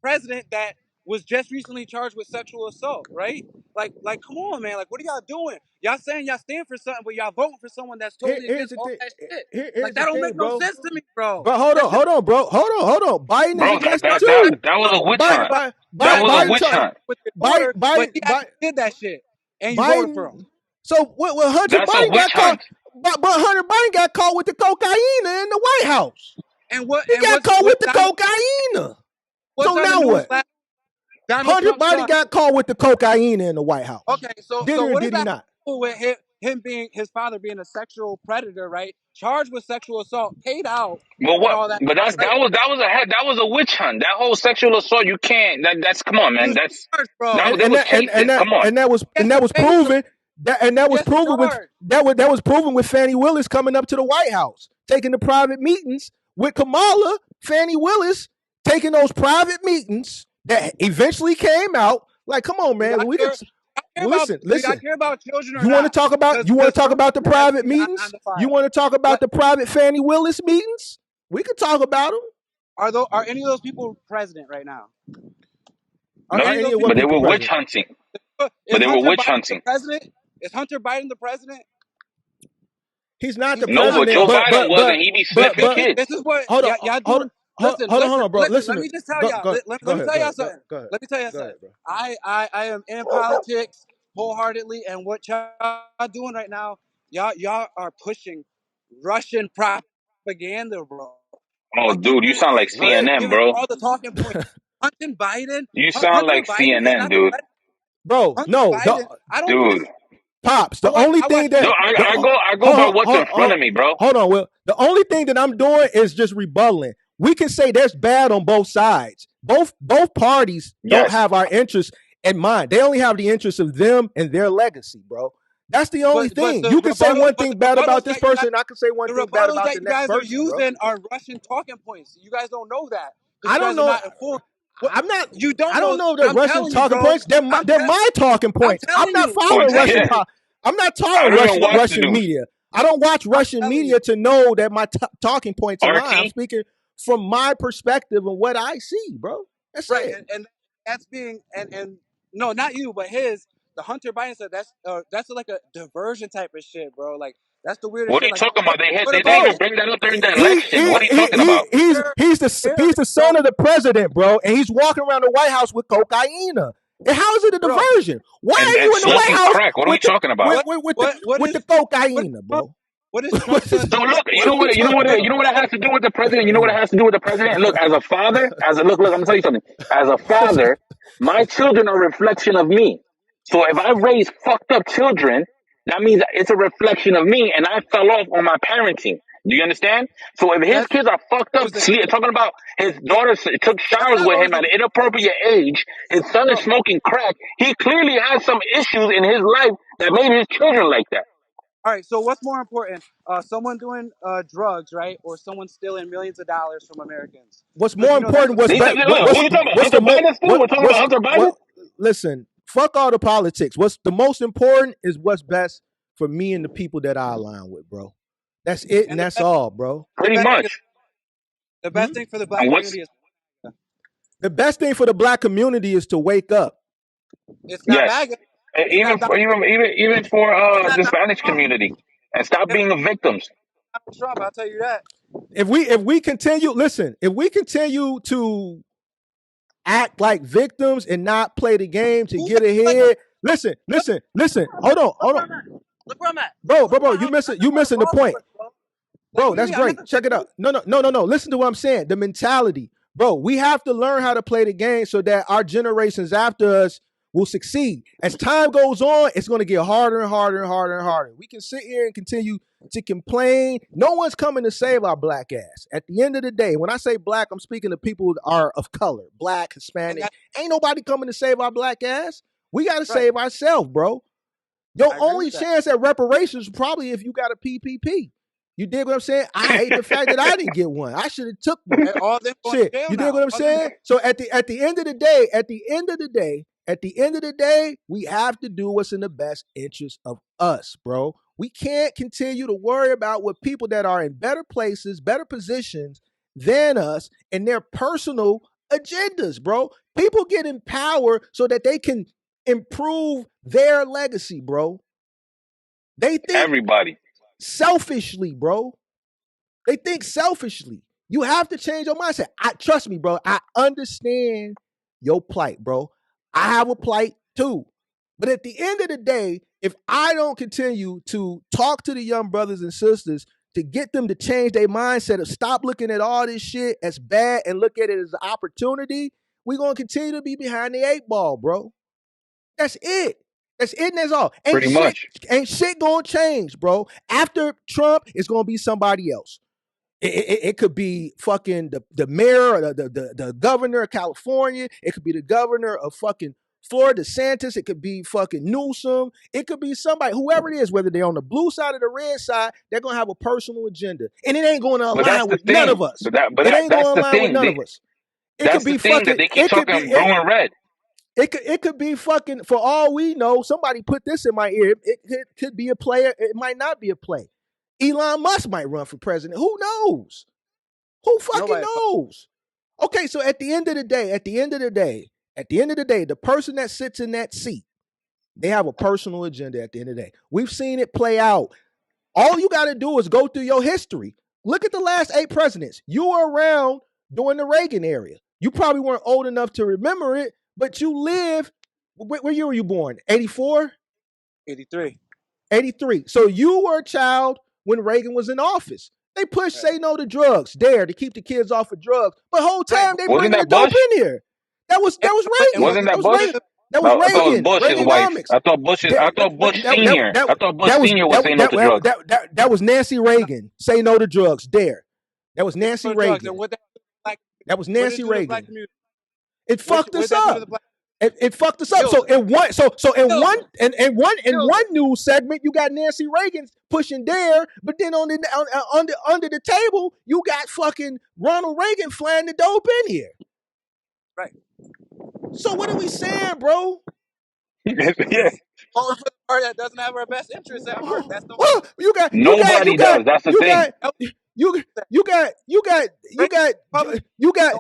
President that was just recently charged with sexual assault, right? Like, come on, man. Like, what are y'all doing? Y'all saying y'all stand for something, but y'all voting for someone that's totally against all that shit. Like, that don't make no sense to me, bro. But hold on, bro. Hold on. Biden is against it too. That was a witch hunt. That was a witch hunt. Biden did that shit, and you voted for him. So what Hunter Biden got caught? But Hunter Biden got caught with the cocaine in the White House. And what he got caught with the cocaine? So now what? Hunter Biden got caught with the cocaine in the White House. Okay, so what did he not? With him being his father being a sexual predator, right? Charged with sexual assault, paid out. But what? That, but that was a witch hunt. That whole sexual assault, you can't. That's come on, man. That's come on. And that was proven. That was proven with Fannie Willis coming up to the White House, taking the private meetings with Kamala. Fannie Willis taking those private meetings that eventually came out. Like, come on, man. Listen. I care about children. You want to talk about the private meetings? You want to talk about the private Fannie Willis meetings? We could talk about them. Are any of those people president right now? But they were witch hunting. President? Is Hunter Biden the president? He's not the president. No, but Joe Biden wasn't. He be sniffing kids. This is what y'all doing. Listen, bro. Listen, let me just tell y'all. Let me tell y'all something. Let me tell y'all something. I am in politics wholeheartedly, and what y'all doing right now, y'all are pushing Russian propaganda, bro. Oh, dude, you sound like CNN, bro. All the talking points. Hunter Biden. You sound like CNN, dude. Bro, no, dude. Pops, the only thing that I go by what's in front of me, bro. Hold on, Will. The only thing that I'm doing is just rebutting. We can say there's bad on both sides. Both parties don't have our interests in mind. They only have the interests of them and their legacy, bro. That's the only thing. You can say one thing bad about this person, I can say one thing bad about the next person. The rebuttals that you guys are using are Russian talking points. You guys don't know that. I don't know. I'm not. You don't. I don't know the Russian talking points. They're my talking points. I'm not following Russian. I'm not following Russian media. I don't watch Russian media to know that my talking points are lying. I'm speaking from my perspective and what I see, bro. That's right. And that's being and no, not you, but the Hunter Biden said that's like a diversion type of shit, bro. Like that's the weirdest. What are you talking about? They didn't even bring that up during the election. What are you talking about? He's the son of the president, bro, and he's walking around the White House with cocaine. And how is it a diversion? Why are you in the White House? What are we talking about? With the cocaine, bro? What is Trump? So look, you know what it has to do with the president. You know what it has to do with the president. Look, as a father, look, I'm gonna tell you something. As a father, my children are a reflection of me. So if I raise fucked up children, that means it's a reflection of me, and I fell off on my parenting. Do you understand? So if his kids are fucked up, talking about his daughter took showers with him at an inappropriate age, his son is smoking crack, he clearly has some issues in his life that made his children like that. All right, so what's more important? Someone doing drugs, right? Or someone stealing millions of dollars from Americans? What's more important? What are you talking about? Hunter Biden still? We're talking about Hunter Biden? Listen, fuck all the politics. What's the most important is what's best for me and the people that I align with, bro. That's it, and that's all, bro. Pretty much. The best thing for the black community is the best thing for the black community is to wake up. It's not bad. Even for the Spanish community, and stop being the victims. Trump, I'll tell you that. If we continue to act like victims and not play the game to get ahead, listen. Hold on. Look where I'm at, bro. You missing the point. Bro, that's great. Check it out. No. Listen to what I'm saying. The mentality. Bro, we have to learn how to play the game so that our generations after us will succeed. As time goes on, it's going to get harder and harder and harder and harder. We can sit here and continue to complain. No one's coming to save our black ass. At the end of the day, when I say black, I'm speaking to people who are of color, black, Hispanic. Ain't nobody coming to save our black ass. We got to save ourselves, bro. Your only chance at reparations is probably if you got a PPP. You dig what I'm saying? I hate the fact that I didn't get one. I should have took one. Shit, you dig what I'm saying? So at the end of the day, we have to do what's in the best interest of us, bro. We can't continue to worry about what people that are in better places, better positions than us and their personal agendas, bro. People get in power so that they can improve their legacy, bro. They think everybody selfishly, bro. They think selfishly. You have to change your mindset. Trust me, bro. I understand your plight, bro. I have a plight too. But at the end of the day, if I don't continue to talk to the young brothers and sisters to get them to change their mindset of stop looking at all this shit as bad and look at it as an opportunity, we're going to continue to be behind the 8 ball, bro. That's it. That's it and that's all. Ain't shit gonna change, bro. After Trump, it's gonna be somebody else. It could be fucking the mayor or the governor of California. It could be the governor of fucking Florida, DeSantis. It could be fucking Newsom. It could be somebody, whoever it is, whether they're on the blue side or the red side, they're gonna have a personal agenda. And it ain't gonna align with none of us. It ain't gonna align with none of us. It could be fucking, that they keep talking blue and red. It could be fucking, for all we know, somebody put this in my ear. It could be a player. It might not be a play. Elon Musk might run for president. Who knows? Who fucking knows? Okay, so at the end of the day, the person that sits in that seat, they have a personal agenda at the end of the day. We've seen it play out. All you got to do is go through your history. Look at the last 8 presidents. You were around during the Reagan era. You probably weren't old enough to remember it, but you live, where year were you born? 84? 83. 83. So you were a child when Reagan was in office. They pushed Say No to Drugs, DARE, to keep the kids off of drugs. But the whole time they bringing the dope in here. That was Reagan. Wasn't that Bush? That was Reagan. I thought Bush's wife. I thought Bush Senior. I thought Bush Senior was Say No to drugs. That was Nancy Reagan. Say No to Drugs, DARE. That was Nancy Reagan. That was Nancy Reagan. It fucked us up. It fucked us up. So in one news segment, you got Nancy Reagan pushing DARE, but then under the table, you got fucking Ronald Reagan flying the dope in here. Right. So what are we saying, bro? Yeah. Well, for the part that doesn't have our best interests at heart. That's the well, nobody does. That's the thing. You got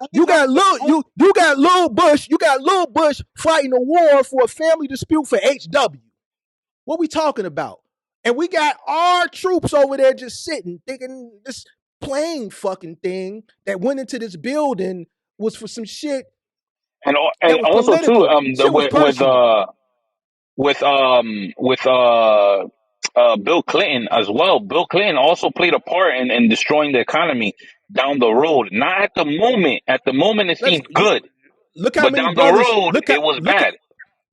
Lil Bush fighting a war for a family dispute for HW. What we talking about? And we got our troops over there just sitting, thinking this plane fucking thing that went into this building was for some shit. And also political. Too, with Bill Clinton as well. Bill Clinton also played a part in destroying the economy down the road. Not at the moment. At the moment, it seemed good. Look how but many down brothers, the road, it was bad.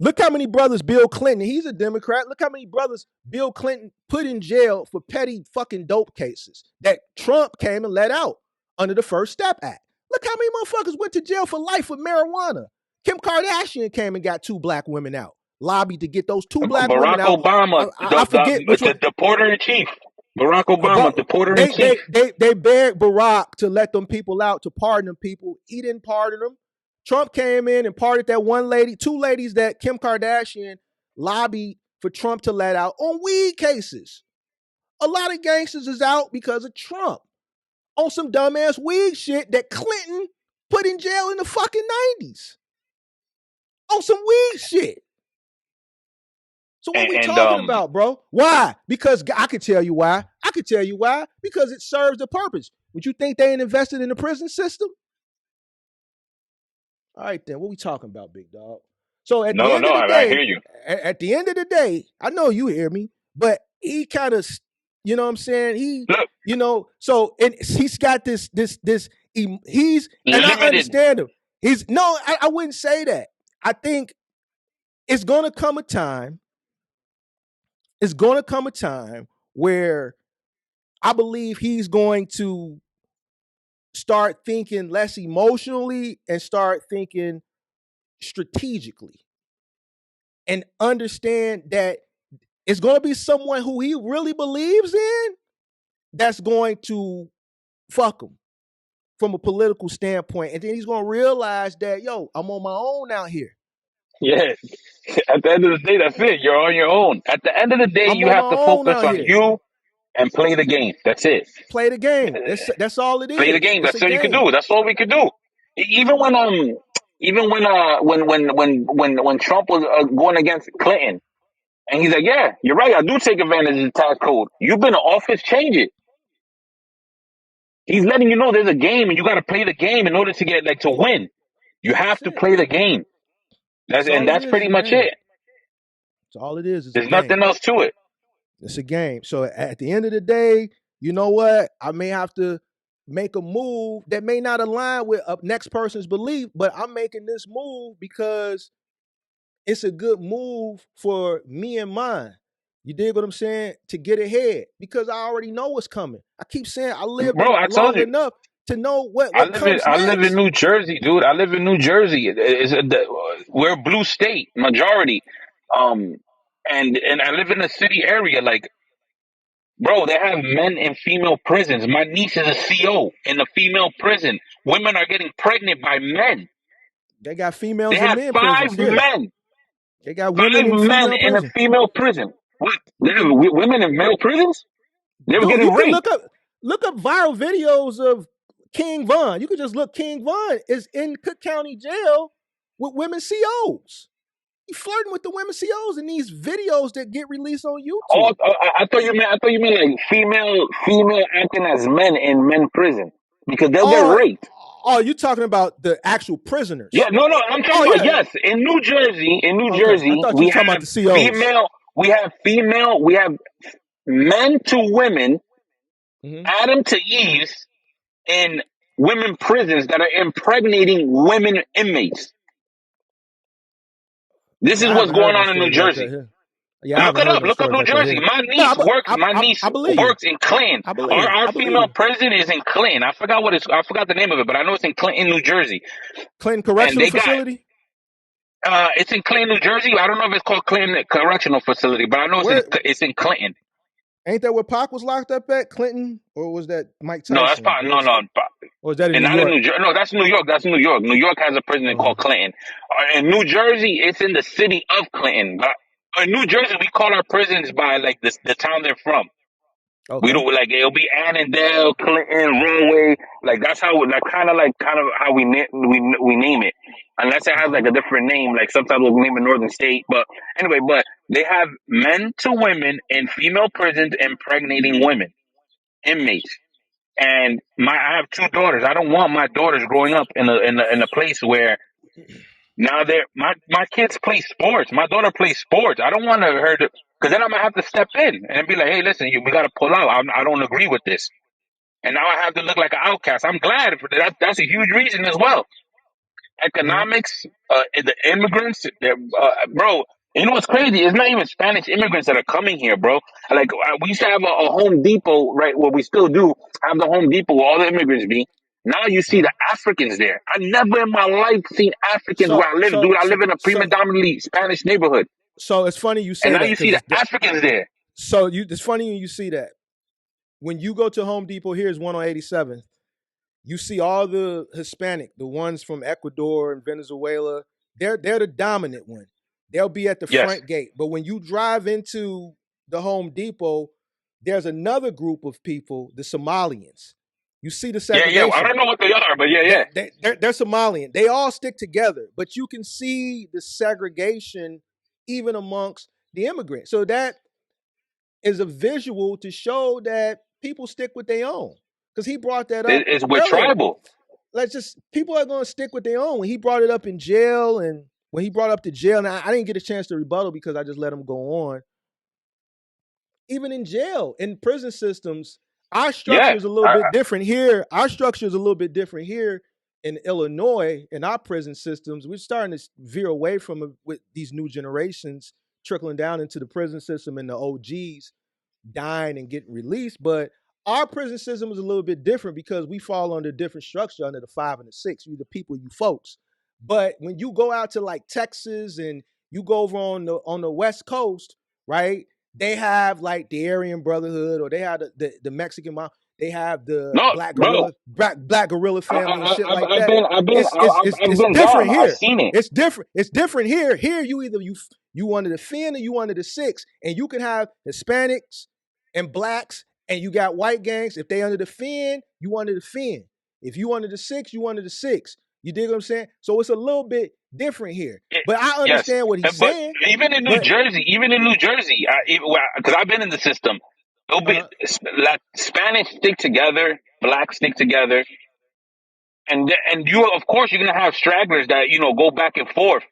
Look how many brothers Bill Clinton, he's a Democrat. Look how many brothers Bill Clinton put in jail for petty fucking dope cases that Trump came and let out under the First Step Act. Look how many motherfuckers went to jail for life for marijuana. Kim Kardashian came and got 2 black women out. Lobbied to get those 2 black women out. Obama, I forget the porter-in-chief. Barack Obama, the porter-in-chief. They begged Barack to let them people out, to pardon them people. He didn't pardon them. Trump came in and pardoned that one lady, 2 ladies that Kim Kardashian lobbied for Trump to let out on weed cases. A lot of gangsters is out because of Trump on some dumbass weed shit that Clinton put in jail in the fucking 90s. On some weed shit. So what we talking about, bro? Why? Because I could tell you why. Because it serves the purpose. Would you think they ain't invested in the prison system? All right, then. What we talking about, big dog? So at the end of the day, I hear you. At the end of the day, I know you hear me, but he kind of You know what I'm saying? Look, So and he's got this, he's, and I limited. understand him. I wouldn't say that. I think it's going to come a time. It's going to come a time where I believe he's going to start thinking less emotionally and start thinking strategically and understand that it's going to be someone who he really believes in that's going to fuck him from a political standpoint. And then he's going to realize that, yo, I'm on my own out here. Yeah. At the end of the day, that's it. You're on your own. At the end of the day, I'm you on my have to own focus out on here. you and play the game. That's it. Play the game. That's all it is. Play the game. It's That's a all you can game. do. That's all we could do. Even when Trump was going against Clinton, and he's like, yeah, you're right. I do take advantage of the tax code. You've been in office, change it. He's letting you know there's a game, and you got to play the game in order to get to win. You have to play the game. That's pretty much it. That's all it is. There's nothing else to it. It's a game. So at the end of the day, you know what? I may have to make a move that may not align with a next person's belief, but I'm making this move because it's a good move for me and mine. You dig what I'm saying? To get ahead, because I already know what's coming. I keep saying I lived long enough to know what comes next. I live in New Jersey, dude. I live in New Jersey. We're a blue state majority, and I live in a city area. Like, bro, they have men in female prisons. My niece is a CO in a female prison. Women are getting pregnant by men. They got females They in have men five prisons. men. They got women in men female in a prison. female prison. What? They have women in male prisons? They were getting You can raped. look up viral videos of King Von. You can just look. King Von is in Cook County Jail with women COs. He's flirting with the women COs in these videos that get released on YouTube. Oh, I thought you meant like female acting as men in men prison because they'll get raped. Oh, you talking about the actual prisoners? Yeah, no, I'm talking about yes. In New Jersey, I thought you were talking about the COs. We have men to women, Adam to Eve, in women prisons that are impregnating women inmates. This is what's going on in New Jersey. Yeah, look up New Jersey. My niece works in Clinton. Our female prison is in Clinton. I forgot the name of it, but I know it's in Clinton, New Jersey. Clinton Correctional Facility? It's in Clinton, New Jersey. I don't know if it's called Clinton Correctional Facility, but I know it's in Clinton. Ain't that where Pac was locked up at, Clinton? Or was that Mike Tyson? No, that's Pac. No. Or is that in New York? No, that's New York. That's New York. New York has a prison called Clinton. In New Jersey, it's in the city of Clinton. But in New Jersey, we call our prisons by the town they're from. Okay. We don't it'll be Annandale, Clinton, Runway. That's how kind of how we name it. Unless it has a different name, sometimes we'll name a northern state. But anyway, they have men to women in female prisons impregnating women, inmates. And I have two daughters. I don't want my daughters growing up in a place where now my kids play sports. My daughter plays sports. I don't want her to, because then I'm gonna have to step in and be like, hey, listen, we gotta pull out. I don't agree with this, and now I have to look like an outcast. I'm glad for that. That's a huge reason as well. Economics, the immigrants, bro. You know what's crazy? It's not even Spanish immigrants that are coming here, bro. We used to have a Home Depot, right? Well, we still do have the Home Depot where all the immigrants be. Now you see the Africans there. I never in my life seen Africans where I live, dude. I live in a predominantly Spanish neighborhood. So it's funny you say that. And now you see the Africans there. So it's funny when you see that. When you go to Home Depot, here's one on 87th. You see all the Hispanic, the ones from Ecuador and Venezuela. They're the dominant one. They'll be at the front gate. But when you drive into the Home Depot, there's another group of people, the Somalians. You see the segregation. Yeah. I don't know what they are, but yeah. They're Somalian. They all stick together, but you can see the segregation even amongst the immigrants. So that is a visual to show that people stick with their own. Because he brought that up. We're tribal. People are going to stick with their own. When he brought it up in jail, and when he brought up the jail, now I didn't get a chance to rebuttal because I just let him go on. even in jail, in prison systems, our structure Yeah, is a little bit different here. Our structure is a little bit different here in Illinois. In our prison systems, we're starting to veer away from it with these new generations trickling down into the prison system and the OGs dying and getting released. But our prison system is a little bit different because we fall under a different structure under the 5 and the 6. You the people, you folks. But when you go out to like Texas and you go over on the West Coast, right? They have like the Aryan Brotherhood, or they have the Mexican mob. They have the no, bro. black gorilla family and shit like I've that. been It's been down. different I've here. seen it. It's different. It's different here. Here you either you one of the Fin or you one of the 6, and you can have Hispanics and blacks, and you got white gangs. If they under the Fin, you under the Fin. If you under the 6, you under the 6. You dig what I'm saying? So it's a little bit different here. But I Yes, understand what he's but saying. even in New Jersey, because I've been in the system, it'll be like Spanish stick together, blacks stick together, and you of course you're gonna have stragglers that go back and forth,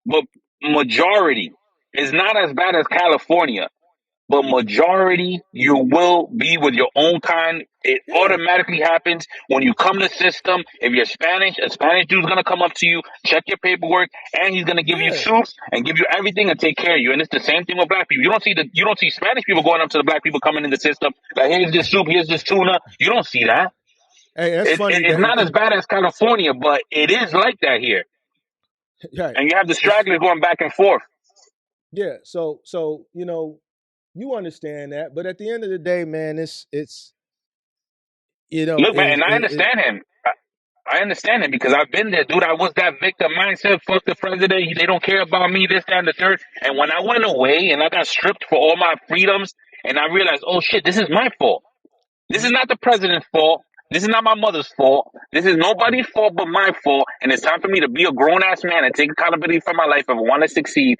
but majority is not as bad as California. But majority, you will be with your own kind. It automatically happens when you come to the system. If you're Spanish, a Spanish dude's gonna come up to you, check your paperwork, and he's gonna give you soup and give you everything and take care of you. And it's the same thing with black people. You don't see Spanish people going up to the black people coming in the system like, here's this soup, here's this tuna. You don't see that. Hey, that's funny. It's not as bad as California, but it is like that here. Right. And you have the stragglers going back and forth. Yeah. So you understand that, but at the end of the day, man, it's Look, man, and I understand him. I understand him because I've been there, dude. I was that victim mindset. Fuck the president. They don't care about me, this, that, and the third. And when I went away and I got stripped for all my freedoms, and I realized, oh shit, this is my fault. This is not the president's fault. This is not my mother's fault. This is nobody's fault but my fault. And it's time for me to be a grown ass man and take accountability for my life if I want to succeed.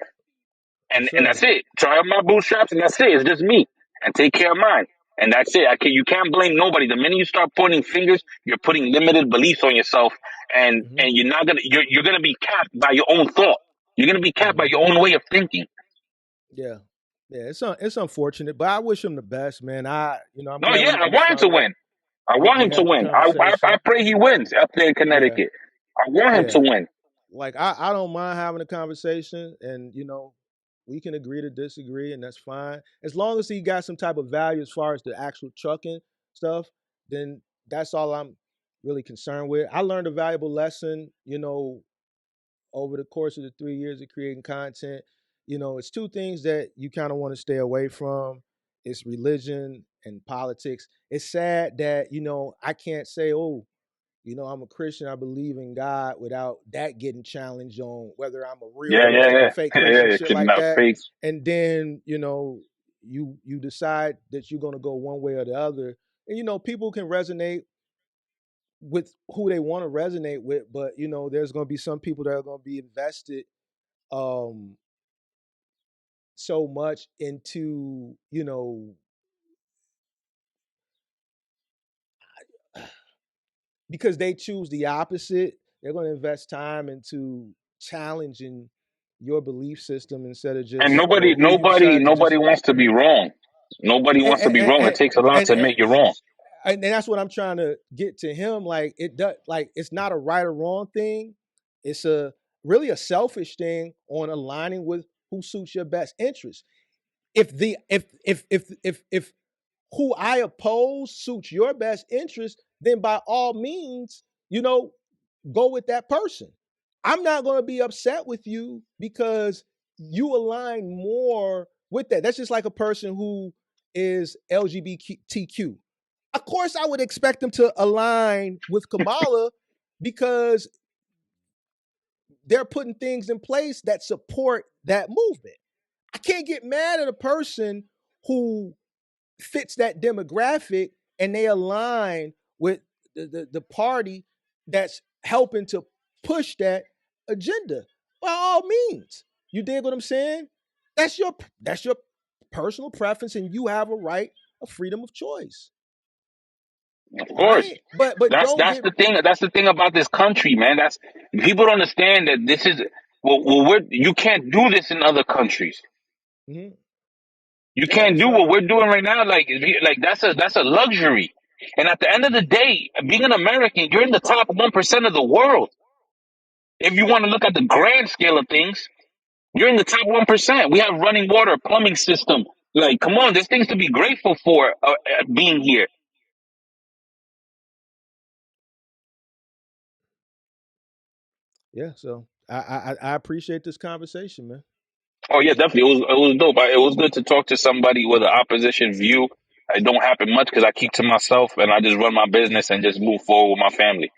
And that's it. Try out my bootstraps, and that's it. It's just me, and take care of mine. And that's it. You can't blame nobody. The minute you start pointing fingers, you're putting limited beliefs on yourself, and you're not gonna you're gonna be capped by your own thought. You're gonna be capped by your own way of thinking. Yeah, it's unfortunate, but I wish him the best, man. I want him to win. I want him to win. I pray he wins up there in Connecticut. I want him to win. Like I don't mind having a conversation, and we can agree to disagree, and that's fine. As long as he got some type of value as far as the actual trucking stuff, then that's all I'm really concerned with. I learned a valuable lesson, over the course of the 3 years of creating content. It's two things that you kind of want to stay away from. It's religion and politics. It's sad that, I can't say, oh, I'm a Christian, I believe in God, without that getting challenged on whether I'm a real Christian or fake Christian, shit like that. Fakes. And then, you decide that you're gonna go one way or the other. And people can resonate with who they want to resonate with, but there's gonna be some people that are gonna be invested so much into, because they choose the opposite. They're going to invest time into challenging your belief system instead of just. And nobody wants to be wrong. Nobody wants to be wrong. It takes a lot to make you wrong. And that's what I'm trying to get to him. Like it's not a right or wrong thing. It's really a selfish thing on aligning with who suits your best interest. If who I oppose suits your best interest, then by all means, go with that person. I'm not going to be upset with you because you align more with that. That's just like a person who is LGBTQ. Of course, I would expect them to align with Kamala because they're putting things in place that support that movement. I can't get mad at a person who fits that demographic and they align with the party that's helping to push that agenda. By all means, you dig what I'm saying? That's your personal preference, and you have a right of freedom of choice. Of course, right? But that's the thing. That's the thing about this country, man. That's people don't understand that this is you can't do this in other countries. Mm-hmm. You Yeah, can't for do sure. what we're doing right now. Like that's a luxury. And at the end of the day, being an American, you're in the top 1% of the world. If you want to look at the grand scale of things, you're in the top 1%. We have running water, plumbing system. Like, come on, there's things to be grateful for being here. Yeah, so I appreciate this conversation, man. Oh yeah, definitely. It was dope. It was good to talk to somebody with an opposition view. It don't happen much because I keep to myself and I just run my business and just move forward with my family.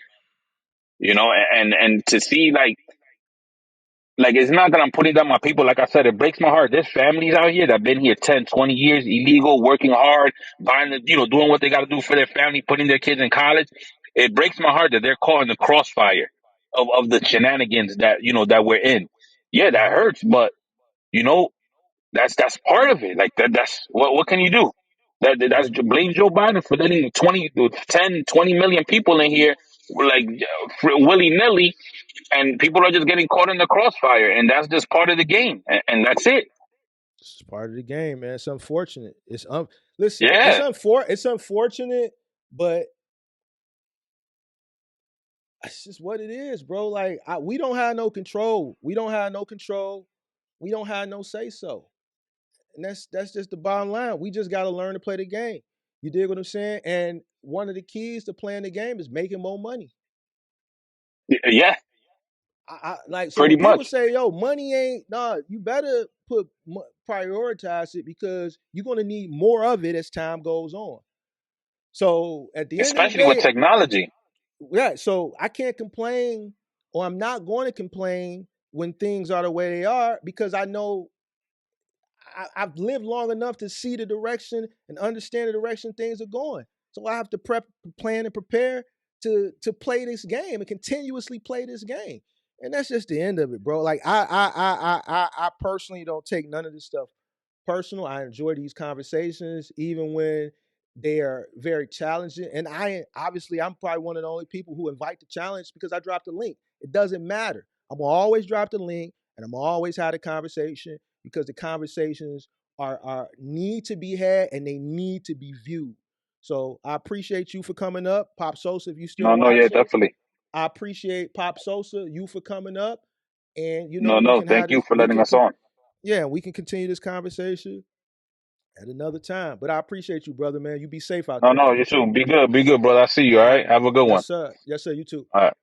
And to see like it's not that I'm putting down my people. Like I said, it breaks my heart. There's families out here that been here 10, 20 years, illegal, working hard, buying doing what they got to do for their family, putting their kids in college. It breaks my heart that they're caught in the crossfire of the shenanigans that we're in. Yeah, that Mm-hmm. hurts, but you know that's part of it. Like that's what can you do? That's Mm-hmm. blame Joe Biden for letting 20 million people in here like willy nilly, and people are just getting caught in the crossfire, and that's just part of the game, and that's it. It's part of the game, man. It's unfortunate. Listen, Yeah, it's unfortunate, but it's just what it is, bro. Like we don't have no control. We don't have no control. We don't have no say so. And that's just the bottom line. We just gotta learn to play the game. You dig what I'm saying? And one of the keys to playing the game is making more money. yeah, Like so pretty when people much. say, "Yo, money ain't nah," you better prioritize it because you're gonna need more of it as time goes on. So at the end of the Especially with day, technology. yeah. So I can't complain, or I'm not going to complain when things are the way they are because I know I've lived long enough to see the direction and understand the direction things are going. So I have to plan, and prepare to play this game and continuously play this game. And that's just the end of it, bro. Like I personally don't take none of this stuff personal. I enjoy these conversations, even when they are very challenging. And I'm probably one of the only people who invite the challenge because I dropped a link. It doesn't matter. I'm gonna always drop the link and I'm always have a conversation because the conversations are need to be had and they need to be viewed. So I appreciate you for coming up, Pop Sosa. If you still No, no, yeah, watching, definitely. I appreciate Pop Sosa you for coming up, and No, we no, can have thank you this. for letting us on. Yeah, we can continue this conversation at another time. But I appreciate you, brother, man. You be safe out No, there. no, you too. Be good, brother. I see you. All right, have a good one. Yes, sir. Yes, sir. You too. All right.